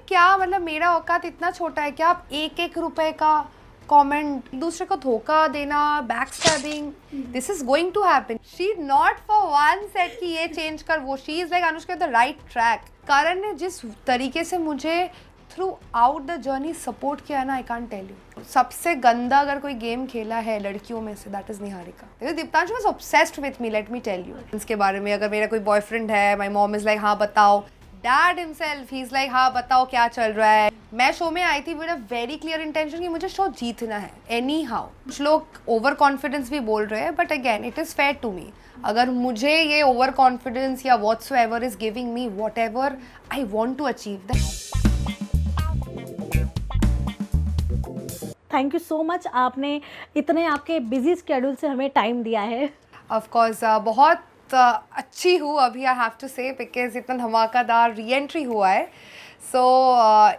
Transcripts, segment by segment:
क्या मतलब मेरा औकात इतना छोटा है क्या आप एक एक रुपए का कमेंट दूसरे को धोखा देना back stabbing this is going to happen she not for one set कि ये चेंज कर वो she is like Anushka the right track Karan ने जिस तरीके से मुझे throughout the journey support किया है ना आई कांट टेल यू सबसे गंदा अगर कोई गेम खेला है लड़कियों में से that is Niharika Deeptanshu was obsessed with me let me tell you इसके बारे में अगर मेरा कोई बॉयफ्रेंड है माय मॉम इज लाइक हाँ बताओ dad himself he is like हाँ बताओ क्या चल रहा है मैं शो में आई थी with a very clear intention कि मुझे शो जीतना है एनी हाउ कुछ लोग ओवर कॉन्फिडेंस भी बोल रहे हैं but again it is fair to me अगर मुझे ये ओवर कॉन्फिडेंस या whatsoever is giving me whatever I want to achieve that thank you so much आपने इतने आपके बिजी स्केड्यूल से हमें टाइम दिया है ऑफ कोर्स बहुत अच्छी हूँ अभी आई हैव टू से बिकॉज इतना धमाकेदार री एंट्री हुआ है so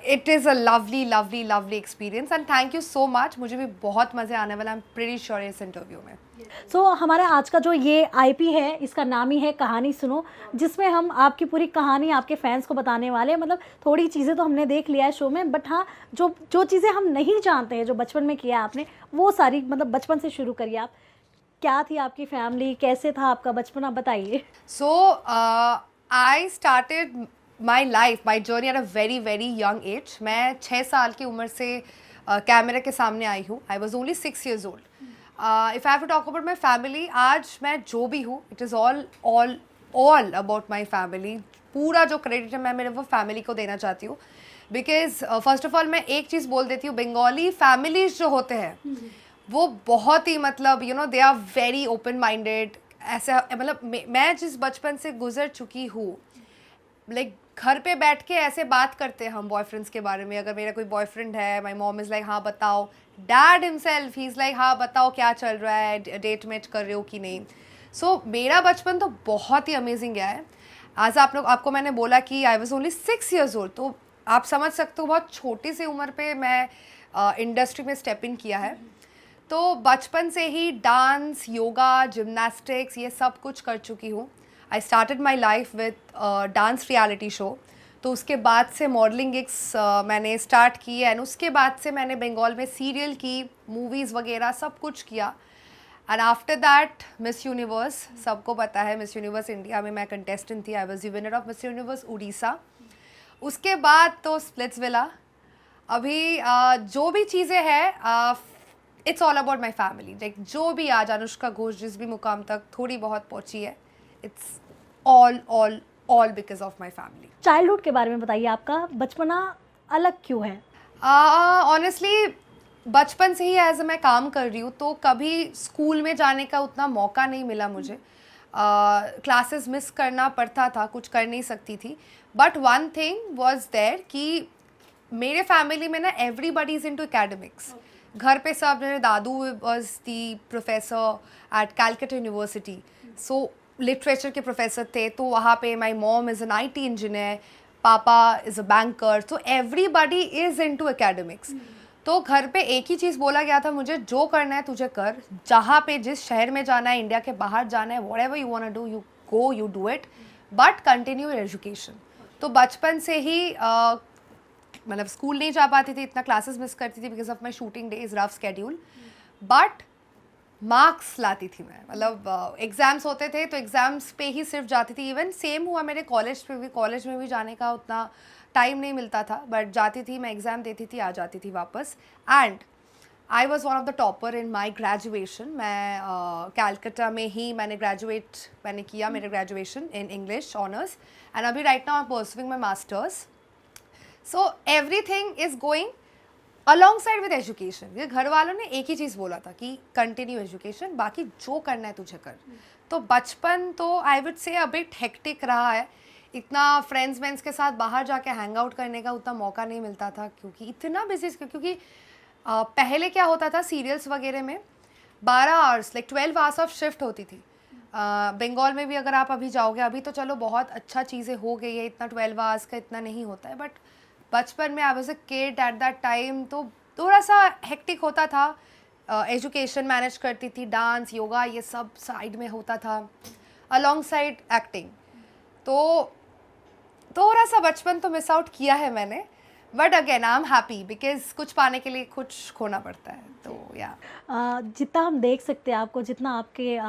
it is a lovely lovely lovely experience and thank you so much मुझे भी बहुत मज़े आने वाला आई एम प्रीटी श्योर इस इंटरव्यू में सो हमारा आज का जो ये आईपी है इसका नाम ही है कहानी सुनो जिसमें हम आपकी पूरी कहानी आपके फैंस को बताने वाले हैं मतलब थोड़ी चीज़ें तो हमने देख लिया है शो में बट हाँ जो चीज़ें हम नहीं जानते हैं जो बचपन में किया आपने वो सारी मतलब बचपन से शुरू करिए आप क्या थी आपकी फैमिली कैसे था आपका बचपन आप बताइए so I started my life my journey at a very very young age मैं 6 साल की उम्र से कैमरे के सामने आई हूँ I was only 6 years old if I have to talk about my family आज मैं जो भी हूँ it is all about my family पूरा जो क्रेडिट है मैं मेरे वो फैमिली को देना चाहती हूँ बिकॉज फर्स्ट ऑफ ऑल मैं एक चीज़ बोल देती हूँ बंगाली फैमिलीज जो होते हैं वो बहुत ही मतलब you know they are very open minded ऐसे मतलब मैं जिस बचपन से गुजर चुकी हूँ लाइक घर पे बैठ के ऐसे बात करते हैं हम बॉयफ्रेंड्स के बारे में अगर मेरा कोई बॉयफ्रेंड है माय मॉम इज़ लाइक हाँ बताओ dad himself he is like हाँ बताओ क्या चल रहा है डेट मेट कर रहे हो कि नहीं सो मेरा बचपन तो बहुत ही अमेजिंग गया है आज आपको मैंने बोला कि आई वॉज ओनली 6 years old तो आप समझ सकते हो बहुत छोटी सी उम्र पे मैं इंडस्ट्री में स्टेप इन किया है तो बचपन से ही डांस योगा जिम्नास्टिक्स ये सब कुछ कर चुकी हूँ आई started my life with dance reality show तो उसके बाद से मॉडलिंग गिग्स मैंने स्टार्ट की एंड उसके बाद से मैंने बंगाल में सीरियल की मूवीज़ वगैरह सब कुछ किया and after that miss universe सबको पता है मिस यूनिवर्स इंडिया में मैं कंटेस्टेंट थी I was the winner of Miss Universe Orissa उसके बाद तो स्प्लिट्सविला अभी जो भी चीज़ें हैं it's all about my family like जो भी आज अनुष्का घोष जिस भी मुकाम तक थोड़ी बहुत पहुंची है it's all because of my family childhood के बारे में बताइए आपका बचपना अलग क्यों है ऑनेस्टली बचपन से ही एज मैं काम कर रही हूँ तो कभी स्कूल में जाने का उतना मौका नहीं मिला मुझे क्लासेस मिस करना पड़ता था कुछ कर नहीं सकती थी but one thing was there कि मेरे फैमिली में ना एवरीबडी इज़ इनटू एकेडमिक्स घर पे सब मेरे दादू was the professor at Calcutta university so literature के प्रोफेसर थे तो वहाँ पे my mom is an IT engineer पापा इज़ अ बैंकर तो एवरीबडी इज़ इनटू एकेडमिक्स तो घर पे एक ही चीज़ बोला गया था मुझे जो करना है तुझे कर जहाँ पे जिस शहर में जाना है इंडिया के बाहर जाना है whatever you want to do you go you do it but continue your education तो बचपन से ही मतलब स्कूल नहीं जा पाती थी इतना क्लासेस मिस करती थी because of my shooting days rough schedule but marks लाती थी मैं मतलब एग्ज़ाम्स होते थे तो एग्ज़ाम्स पे ही सिर्फ जाती थी इवन सेम हुआ मेरे कॉलेज में भी जाने का उतना टाइम नहीं मिलता था बट जाती थी मैं एग्ज़ाम देती थी आ जाती थी वापस and I was one of the topper in my graduation मैं कैलकटा में ही मैंने किया मेरे graduation in English honours and अभी right now I am pursuing my masters so everything is going alongside with education ये घर वालों ने एक ही चीज़ बोला था कि कंटिन्यू एजुकेशन बाकी जो करना है तुझे कर तो बचपन तो आई वुड से अ बिट हेक्टिक रहा है इतना फ्रेंड्स के साथ बाहर जाके हैंग आउट करने का उतना मौका नहीं मिलता था क्योंकि इतना बिजी क्योंकि पहले क्या होता था सीरियल्स वगैरह में 12 hours like 12 hours of shift होती थी बंगाल में भी अगर आप अभी जाओगे अभी तो चलो बहुत अच्छा चीज़ें हो गई है इतना 12 आवर्स का इतना नहीं होता है बट बचपन में I was a kid at that time तो थोड़ा सा हेक्टिक होता था एजुकेशन मैनेज करती थी डांस योगा ये सब साइड में होता था अलॉन्ग साइड एक्टिंग तो थोड़ा सा बचपन तो मिस आउट किया है मैंने but again I am happy because कुछ पाने के लिए कुछ खोना पड़ता है, तो या जितना हम देख सकते हैं आपको, जितना आपके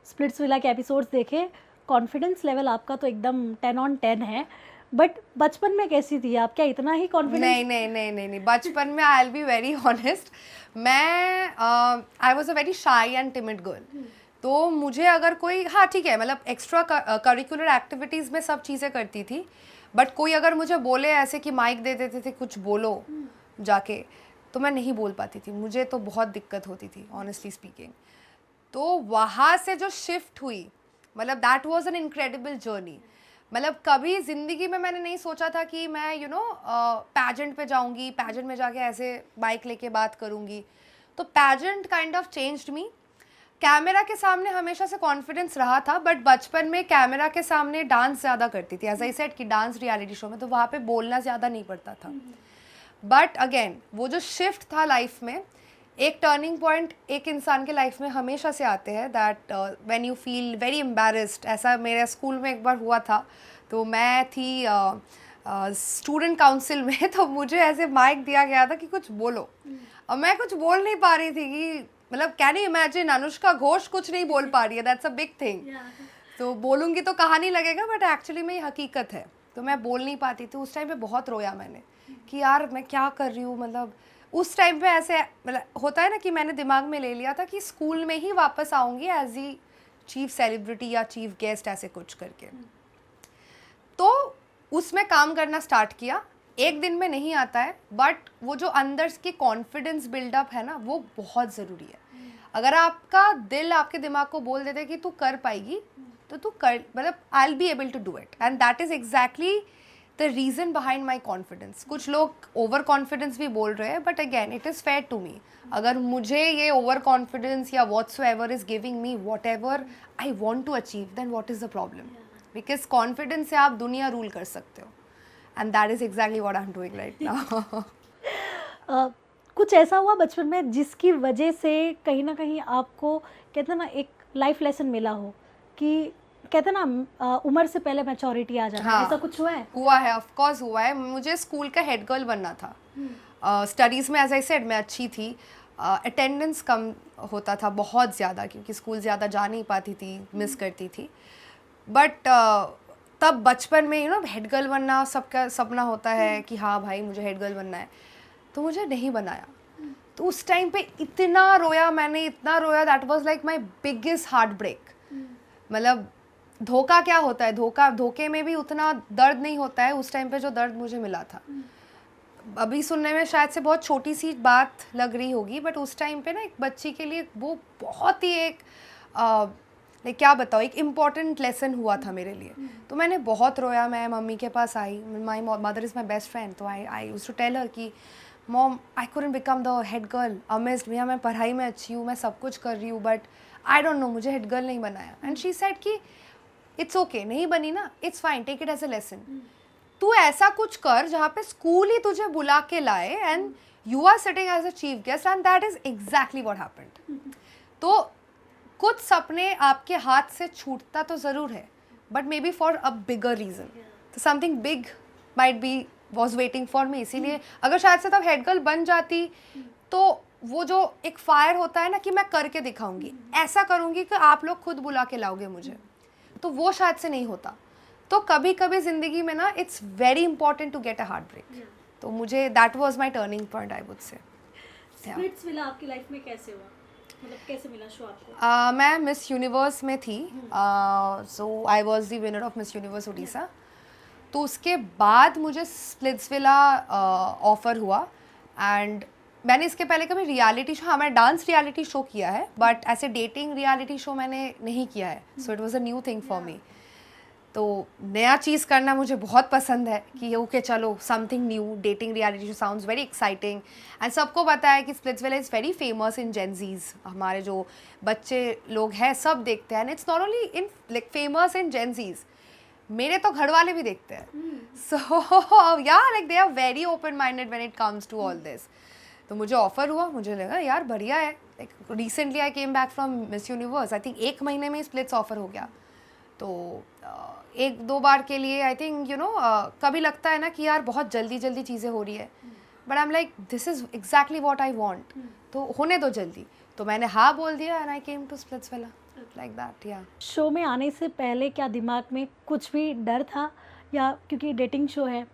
स्प्लिट्सविला के एपिसोड्स देखे, कॉन्फिडेंस लेवल आपका तो एकदम 10/10 है। बट बचपन में कैसी थी आप? क्या इतना ही कॉन्फिडेंस? नहीं, बचपन में I will be very honest, मैं I was a very shy and timid girl. तो मुझे अगर कोई, हाँ ठीक है, मतलब एक्स्ट्रा करिकुलर एक्टिविटीज़ में सब चीज़ें करती थी, बट कोई अगर मुझे बोले ऐसे कि माइक दे देते थे कुछ बोलो जाके, तो मैं नहीं बोल पाती थी, मुझे तो बहुत दिक्कत होती थी ऑनेस्टली स्पीकिंग। तो वहाँ से जो शिफ्ट हुई, मतलब that was an incredible journey. मतलब कभी ज़िंदगी में मैंने नहीं सोचा था कि मैं पैजेंट पे जाऊँगी, पैजेंट में जाके ऐसे बाइक लेके बात करूँगी। तो pageant kind of changed me. Camera के सामने हमेशा से कॉन्फिडेंस रहा था, बट बचपन में कैमरा के सामने डांस ज़्यादा करती थी, एज आई सेड कि डांस रियलिटी शो में, तो वहाँ पे बोलना ज़्यादा नहीं पड़ता था। बट अगेन वो जो शिफ्ट था लाइफ में, एक टर्निंग पॉइंट एक इंसान के लाइफ में हमेशा से आते हैं, that when you feel very embarrassed. ऐसा मेरे स्कूल में एक बार हुआ था, तो मैं थी स्टूडेंट काउंसिल में, तो मुझे ऐसे माइक दिया गया था कि कुछ बोलो, और मैं कुछ बोल नहीं पा रही थी कि मतलब can you imagine, Anushka Ghosh कुछ नहीं बोल पा रही है, दैट्स अ बिग थिंग। तो बोलूँगी तो कहानी लगेगा, बट एक्चुअली में ये हकीकत है। तो मैं बोल नहीं पाती थी, उस टाइम पे बहुत रोया मैंने कि यार मैं क्या कर रही हूँ। मतलब उस टाइम पे ऐसे मतलब होता है ना कि मैंने दिमाग में ले लिया था कि स्कूल में ही वापस आऊँगी एज ई चीफ सेलिब्रिटी या चीफ गेस्ट, ऐसे कुछ करके। तो उसमें काम करना स्टार्ट किया। एक दिन में नहीं आता है, बट वो जो अंदर की कॉन्फिडेंस बिल्डअप है ना, वो बहुत ज़रूरी है। अगर आपका दिल आपके दिमाग को बोल देते कि तू कर पाएगी, तो तू कर, मतलब I will be able to do it, and that is exactly the reason behind my confidence. कुछ लोग ओवर कॉन्फिडेंस भी बोल रहे हैं, but again it is fair to me. अगर मुझे ये ओवर कॉन्फिडेंस या whatsoever is giving me whatever I want to achieve, then what is the problem? Because confidence से आप दुनिया रूल कर सकते हो, and that is exactly what I am doing right now. कुछ ऐसा हुआ बचपन में जिसकी वजह से कहीं ना कहीं आपको, कहते हैं ना, एक लाइफ लेसन मिला हो कि कहते हैं ना उम्र से पहले मैच्योरिटी आ जाना? हाँ, ऐसा कुछ हुआ है? हुआ है, ऑफ कोर्स हुआ है। मुझे स्कूल का हेड गर्ल बनना था। स्टडीज़ में एज आई सेड मैं अच्छी थी, अटेंडेंस कम होता था बहुत ज़्यादा, क्योंकि स्कूल ज़्यादा जा नहीं पाती थी, मिस करती थी। बट तब बचपन में हेड गर्ल बनना सबका सपना होता है कि हाँ भाई मुझे हेड गर्ल बनना है, तो मुझे नहीं बनाया। तो उस टाइम पे इतना रोया मैंने, इतना रोया, that was like my biggest heartbreak. मतलब धोखा क्या होता है, धोखे में भी उतना दर्द नहीं होता है, उस टाइम पे जो दर्द मुझे मिला था। अभी सुनने में शायद से बहुत छोटी सी बात लग रही होगी, बट उस टाइम पे ना एक बच्ची के लिए वो बहुत ही एक क्या बताओ, एक इम्पॉर्टेंट लेसन हुआ था मेरे लिए। तो मैंने बहुत रोया। मैं मम्मी के पास आई, my mother is my best friend, तो I used to tell her कि mom I couldn't become the head girl, amazed, भैया मैं पढ़ाई में अच्छी हूँ, मैं सब कुछ कर रही हूँ, बट आई डोंट नो, मुझे हेड गर्ल नहीं बनाया। एंड शी सेड कि इट्स ओके, नहीं बनी ना, it's fine, take it as a lesson. तू ऐसा कुछ कर जहाँ पे स्कूल ही तुझे बुला के लाए, and you are sitting as a chief guest, and that is exactly what happened. तो कुछ सपने आपके हाथ से छूटता तो ज़रूर है, but maybe for a bigger reason. तो something big might be was waiting for me. इसीलिए अगर शायद से तब हेड गर्ल बन जाती, तो वो जो एक फायर होता है ना कि मैं करके दिखाऊंगी, ऐसा करूंगी कि आप लोग खुद बुला के लाओगे मुझे, तो वो शायद से नहीं होता। तो कभी कभी ज़िंदगी में ना it's very important to get a heartbreak. तो मुझे that was my turning point, I would say. Splitsvilla आपकी लाइफ में कैसे हुआ, मतलब कैसे मिला शो आपको? मैं मिस यूनिवर्स में थी, so I was the winner of Miss Universe Orissa. तो उसके बाद मुझे स्प्लिट्सविला ऑफ़र हुआ, एंड मैंने इसके पहले कभी रियलिटी शो, हाँ मैं डांस रियलिटी शो किया है, बट ऐसे डेटिंग रियलिटी शो मैंने नहीं किया है। So it was a new thing for me. तो नया चीज़ करना मुझे बहुत पसंद है कि ओके चलो something new, dating reality show sounds very exciting. And सबको पता है कि Splitsvilla is very famous in Gen Zs, हमारे जो बच्चे लोग हैं सब देखते हैं, and it's not only in like famous in Gen Zs, मेरे तो घर वाले भी देखते हैं। So yeah like they are very open minded when it comes to all this. तो मुझे ऑफ़र हुआ, मुझे लगा यार बढ़िया है। Like recently I came back from miss universe, I think 1 महीने में स्प्लिट्स ऑफ़र हो गया। तो एक दो बार के लिए आई थिंक कभी लगता है ना कि यार बहुत जल्दी जल्दी चीज़ें हो रही है, but I am like this is exactly what I want, तो होने दो जल्दी, तो मैंने हाँ बोल दिया and I came to Splitsvilla like that. या शो में आने से पहले क्या दिमाग में कुछ भी डर था, या क्योंकि डेटिंग शो है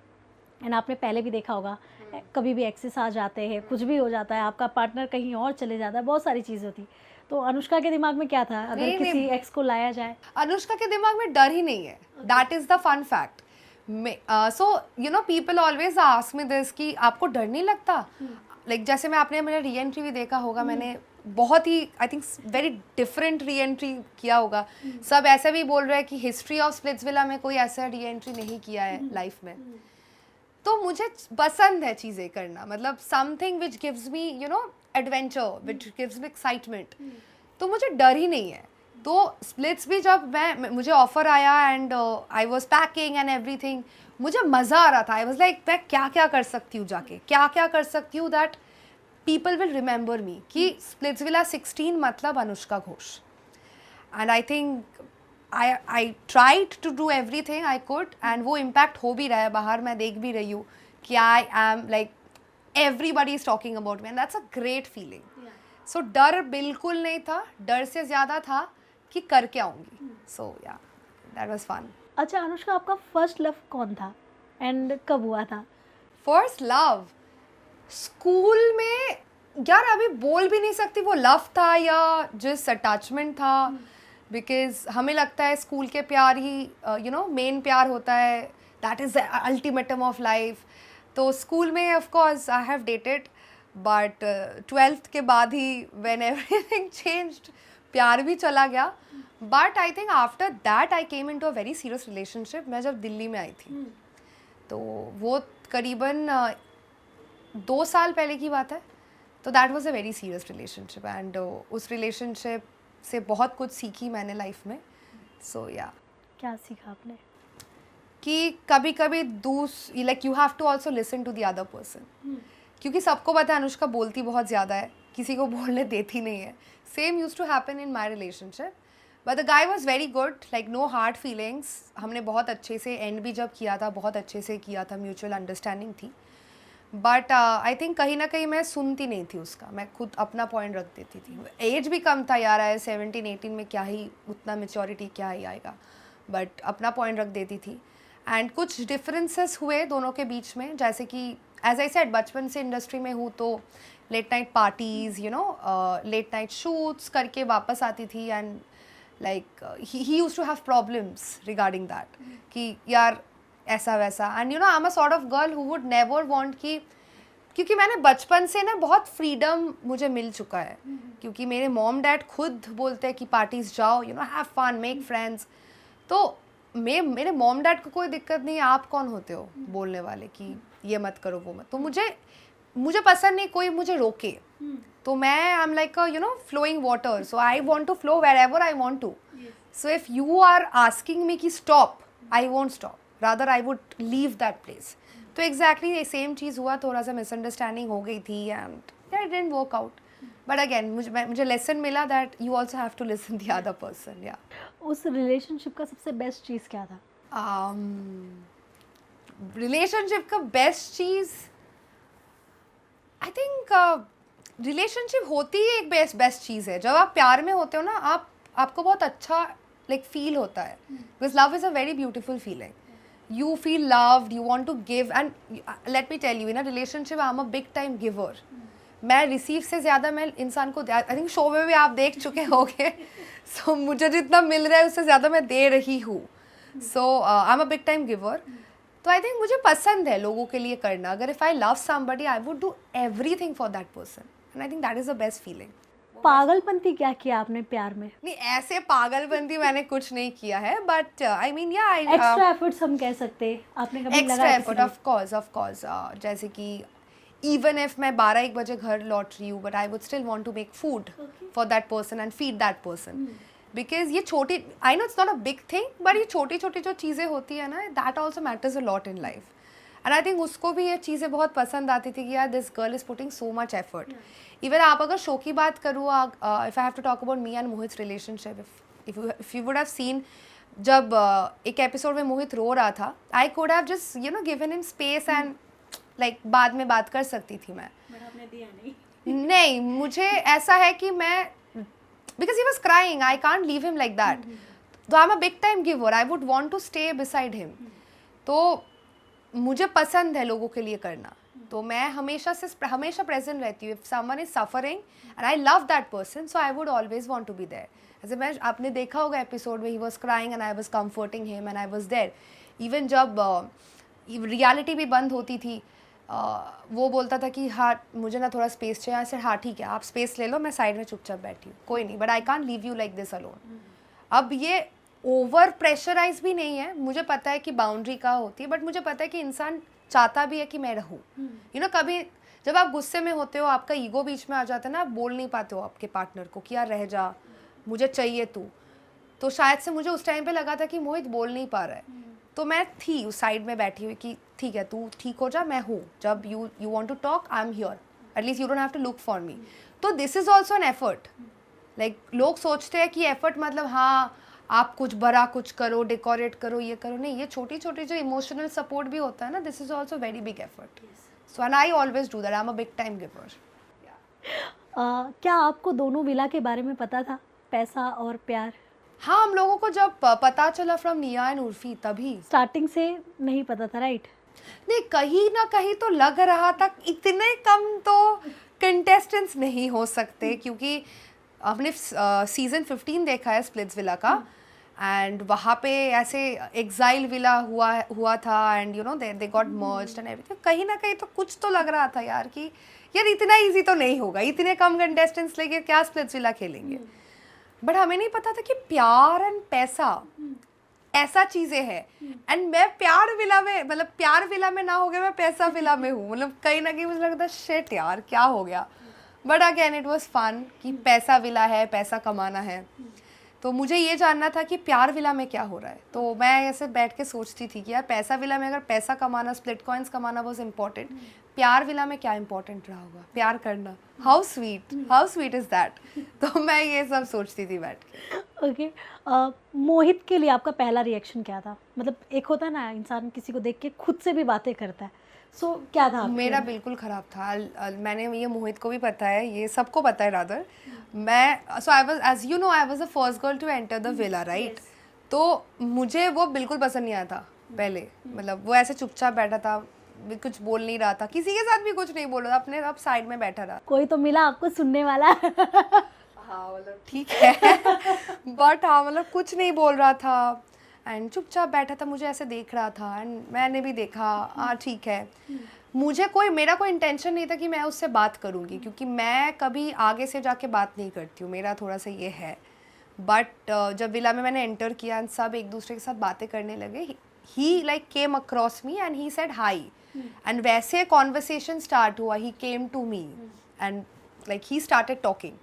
एंड आपने पहले भी देखा होगा कभी भी एक्सेस आ जाते हैं, कुछ भी हो जाता है, आपका पार्टनर कहीं और चले जाता है, बहुत सारी चीज़ होती, तो अनुष्का के दिमाग में क्या था अगर नहीं, किसी नहीं। एक्स को लाया जाए? अनुष्का के दिमाग में डर ही नहीं है, that is the fun fact. So people always ask me this कि आपको डर नहीं लगता, लाइक जैसे मैं आपने मेरा री एंट्री भी देखा होगा, मैंने बहुत ही I think very different reentry किया होगा, सब ऐसे भी बोल रहे हैं कि हिस्ट्री ऑफ स्प्लिट्सविला में कोई ऐसा री एंट्री नहीं किया है लाइफ में। तो मुझे पसंद है चीज़ें करना, मतलब something which gives me adventure, which gives me excitement, तो मुझे डर ही नहीं है। तो स्प्लिट्स भी जब मुझे ऑफर आया and I was packing and everything, मुझे मज़ा आ रहा था। आई वॉज लाइक मैं क्या क्या कर सकती हूँ, जाके क्या क्या कर सकती हूँ दैट पीपल विल रिमेंबर मी, कि स्प्लिट्सविला 16 मतलब Anushka Ghosh. And I think I tried to do everything I could, and वो impact हो भी रहा है, बाहर मैं देख भी रही हूँ कि I am like everybody is talking about me and that's a great feeling. So डर बिल्कुल नहीं था, डर से ज़्यादा था कि करके आऊँगी. So yeah, that was fun. अच्छा अनुष्का, आपका फर्स्ट लव कौन था एंड कब हुआ था? First love स्कूल में, यार अभी बोल भी नहीं सकती वो लव था या जिस अटैचमेंट था, बिकॉज हमें लगता है स्कूल के प्यार ही मेन प्यार होता है, that is the ultimatum of life. तो स्कूल में of course I have dated, but 12th के बाद ही व्हेन एवरीथिंग चेंज्ड, प्यार भी चला गया. But I think after that I came into a very serious relationship. मैं जब दिल्ली में आई थी तो वो करीबन 2 साल पहले की बात है. तो that was a very serious relationship and उस रिलेशनशिप से बहुत कुछ सीखी मैंने लाइफ में. सो या क्या सीखा आपने? कि कभी कभी like you have to also listen to the other person, क्योंकि सबको पता है अनुष्का बोलती बहुत ज़्यादा है, किसी को बोलने देती नहीं है. Same use to happen in my relationship, but the guy was very good, like no hard feelings. हमने बहुत अच्छे से एंड भी जब किया था, बहुत अच्छे से किया था, म्यूचुअल अंडरस्टैंडिंग थी. बट आई थिंक कहीं ना कहीं मैं सुनती नहीं थी उसका, मैं खुद अपना पॉइंट रख देती थी. एज भी कम था यार, आए 17-18 में क्या ही उतना मेच्योरिटी क्या ही आएगा, बट अपना पॉइंट रख देती थी. एंड कुछ डिफरेंसेस हुए दोनों के बीच में, जैसे कि एज आई सेड बचपन से इंडस्ट्री में हूँ, तो late night parties late night shoots करके वापस आती थी. And like he use to have problems regarding that कि यार ऐसा वैसा. And I am a sort of girl who would never want कि, क्योंकि मैंने बचपन से ना बहुत फ्रीडम मुझे मिल चुका है, क्योंकि मेरे मॉम डैड खुद बोलते हैं कि पार्टीज जाओ, हैव फन, मेक फ्रेंड्स. तो मेरे मॉम डैड को कोई दिक्कत नहीं है, आप कौन होते हो बोलने वाले कि ये मत करो वो मत. तो मुझे पसंद नहीं कोई मुझे रोके. तो मैं I am like flowing water, so I want to flow wherever I want to. So if you are asking me कि stop, I won't stop, rather I would leave that place. तो exactly same चीज़ हुआ, थोड़ा सा misunderstanding हो गई थी and it didn't work out. But again मुझे लेसन मिला that you also have to listen the other person. Yeah. उस रिलेशनशिप का सबसे बेस्ट चीज़ क्या था? रिलेशनशिप का best cheese I think relationship होती ही एक बेस्ट चीज़ है. जब आप प्यार में होते हो ना, आपको बहुत अच्छा लाइक फील होता है, because love is a very beautiful feeling. You feel loved, you want to give, and let me tell you, in a relationship I'm a big time giver. मैं रिसीव से ज़्यादा मैं इंसान को, आई थिंक शो में भी आप देख चुके होंगे, सो मुझे जितना मिल रहा है उससे ज़्यादा मैं दे रही हूँ. So I am a big time giver. तो आई थिंक मुझे पसंद है लोगों के लिए करना. अगर if I love somebody I would do everything for that person, and I think that is the best feeling. पागलपंती क्या किया आपने प्यार में? नहीं, ऐसे पागलपंती मैंने कुछ नहीं किया है, बट आई मीन या एक्स्ट्रा एफर्ट्स हम कह सकते हैं, आपने कभी एक्स्ट्रा लगाया एफर्ट? ऑफ कोर्स जैसे कि इवन इफ मैं 12-1 बजे घर लौट रही हूँ, but I would still want to make food for that person and feed that person, because ये छोटी, I know it's not a big thing, but ये छोटी छोटी जो चीज़ें होती है ना, that also matters a lot in life. And I think उसको भी ये चीज़ें बहुत पसंद आती थी कि यार this girl is putting so much effort. Even आप अगर शो की बात करूँ, if I have to talk about me and Mohit's relationship, if you would have seen, जब एक एपिसोड में मोहित रो रहा था, I could have just given him space and like बाद में बात कर सकती थी मैं, बट आपने दिया नहीं। नहीं मुझे ऐसा है कि मैं, because he was crying, I can't leave him like that, तो I am a big time giver, I would want to stay beside him. तो मुझे पसंद है लोगों के लिए करना, तो मैं हमेशा प्रेजेंट रहती हूँ। If someone is suffering and I love that person, so I would always want to be there. ऐसे मैं, आपने देखा होगा एपिसोड में, he was crying and I was comforting him and I was there. Even जब reality भी बंद होती थी, वो बोलता था कि हाँ मुझे ना थोड़ा स्पेस चाहिए, ऐसे हाँ ठीक है आप स्पेस ले लो, मैं साइड में चुपचाप बैठी हूँ, कोई नहीं, but I can't leave you like this alone. अब ये ओवर प्रेशराइज भी नहीं है, मुझे पता है कि बाउंड्री कहाँ होती है, बट मुझे पता है कि इंसान चाहता भी है कि मैं रहूँ। कभी जब आप गुस्से में होते हो, आपका ईगो बीच में आ जाता है ना, आप बोल नहीं पाते हो आपके पार्टनर को कि यार रह जा, मुझे चाहिए तू। तो शायद से मुझे उस टाइम पे लगा था कि मोहित बोल नहीं पा रहा है, तो मैं थी उस साइड में बैठी हुई कि ठीक है तू ठीक हो जा, मैं हूँ, जब you want to talk I am here, at least you don't have to look for me. तो this is also an effort. Like लोग सोचते हैं कि एफर्ट मतलब हाँ आप कुछ बड़ा कुछ करो, डेकोरेट करो, ये करो, नहीं, ये छोटी छोटी जो इमोशनल सपोर्ट भी होता है ना, this is also very big effort. So and I always do that, I am a big time giver. क्या आपको दोनों विला के बारे में पता था, पैसा और प्यार? हाँ, हम लोगों को जब पता चला फ्रॉम निया एंड उर्फी, तभी। स्टार्टिंग से नहीं पता था, राइट? नहीं, कहीं ना कहीं तो लग रहा था इतने कम तो कंटेस्टेंट्स नहीं हो सकते, क्योंकि हमने सीजन 15 देखा है स्प्लिट्स विला का, एंड वहाँ पे ऐसे एग्जाइल विला हुआ था, and they got merged and everything. कहीं ना कहीं तो कुछ तो लग रहा था यार कि यार इतना इजी तो नहीं होगा, इतने कम कंटेस्टेंट्स लेके क्या स्प्लिट्स विला खेलेंगे। बट हमें नहीं पता था कि प्यार एंड पैसा ऐसा चीज़ें हैं, एंड मैं प्यार विला में, मतलब प्यार विला में ना हो गया, मैं पैसा विला में हूँ। मतलब कहीं ना कहीं मुझे लगता है शिट यार क्या हो गया, but again it was fun कि पैसा विला है, पैसा कमाना है। तो मुझे ये जानना था कि प्यार विला में क्या हो रहा है, तो मैं ऐसे बैठ के सोचती थी कि यार पैसा विला में अगर पैसा कमाना, स्प्लिट कॉइन्स कमाना वाज इम्पॉर्टेंट, प्यार विला में क्या इम्पोर्टेंट रहा होगा, प्यार करना। How sweet is that. तो मैं ये सब सोचती थी बैठ के। ओके, मोहित के लिए आपका पहला रिएक्शन क्या था? मतलब एक होता है ना, इंसान किसी को देख के खुद से भी बातें करता है, सो क्या था आपके मेरा अंदर? बिल्कुल ख़राब था। मैंने, ये मोहित को भी पता है, ये सबको पता है रादर। मैं, so I was, as you know, I was the first girl to enter the villa, right? तो मुझे वो बिल्कुल पसंद नहीं आया था पहले। मतलब वो ऐसे चुपचाप बैठा था, कुछ बोल नहीं रहा था, किसी के साथ भी कुछ नहीं बोल रहा था, अपने अब साइड में बैठा रहा। कोई तो मिला आपको सुनने वाला? हाँ मतलब ठीक है, बट हाँ मतलब कुछ नहीं बोल रहा था एंड चुपचाप बैठा था, मुझे ऐसे देख रहा था एंड मैंने भी देखा, हाँ ठीक है। मेरा कोई इंटेंशन नहीं था कि मैं उससे बात करूँगी, क्योंकि मैं कभी आगे से जाके बात नहीं करती हूँ, मेरा थोड़ा सा ये है। बट जब विला में मैंने एंटर किया एंड सब एक दूसरे के साथ बातें करने लगे, he like came across me and he said hi, and वैसे कॉन्वर्सेशन स्टार्ट हुआ, he came to me and like he started talking.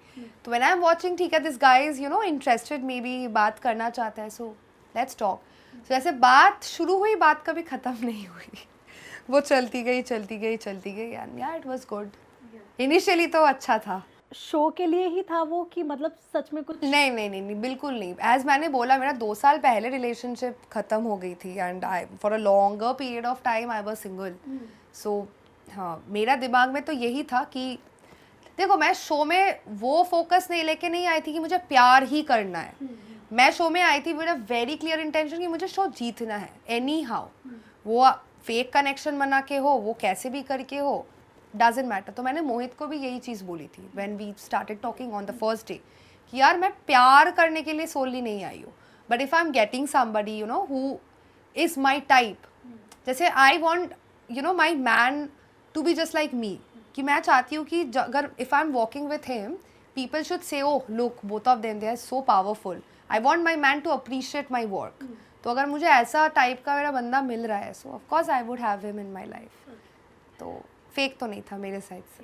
तो when I'm watching, ठीक है, this guy is interested, maybe बात करना चाहता है, so let's talk. So ऐसे बात शुरू हुई, बात कभी ख़त्म नहीं हुई, वो चलती गई and yeah, it was good. Initially तो अच्छा था। शो के लिए ही था वो कि मतलब सच में कुछ? नहीं, बिल्कुल नहीं। एज मैंने बोला, मेरा 2 साल पहले रिलेशनशिप ख़त्म हो गई थी and I for a longer period of time I was single. So हाँ, मेरा दिमाग में तो यही था कि देखो, मैं शो में वो फोकस नहीं लेके नहीं आई थी कि मुझे प्यार ही करना है। मैं शो में आई थी with a very clear intention कि मुझे शो जीतना है एनी हाउ, वो फेक कनेक्शन बना के हो, वो कैसे भी करके हो, डजेंट मैटर। तो मैंने मोहित को भी यही चीज़ बोली थी when we started talking on the first day कि यार मैं प्यार करने के लिए सोली नहीं आई हूँ, but if I am getting somebody who is my type, जैसे I want my man to be just like me, कि मैं चाहती हूँ कि अगर if I am walking with him, people should say oh look both of them they are so powerful, I want my man to appreciate my work. तो अगर मुझे ऐसा टाइप का मेरा बंदा मिल रहा है, so of course I would have him in my life. तो फेक तो नहीं था मेरे साइड से।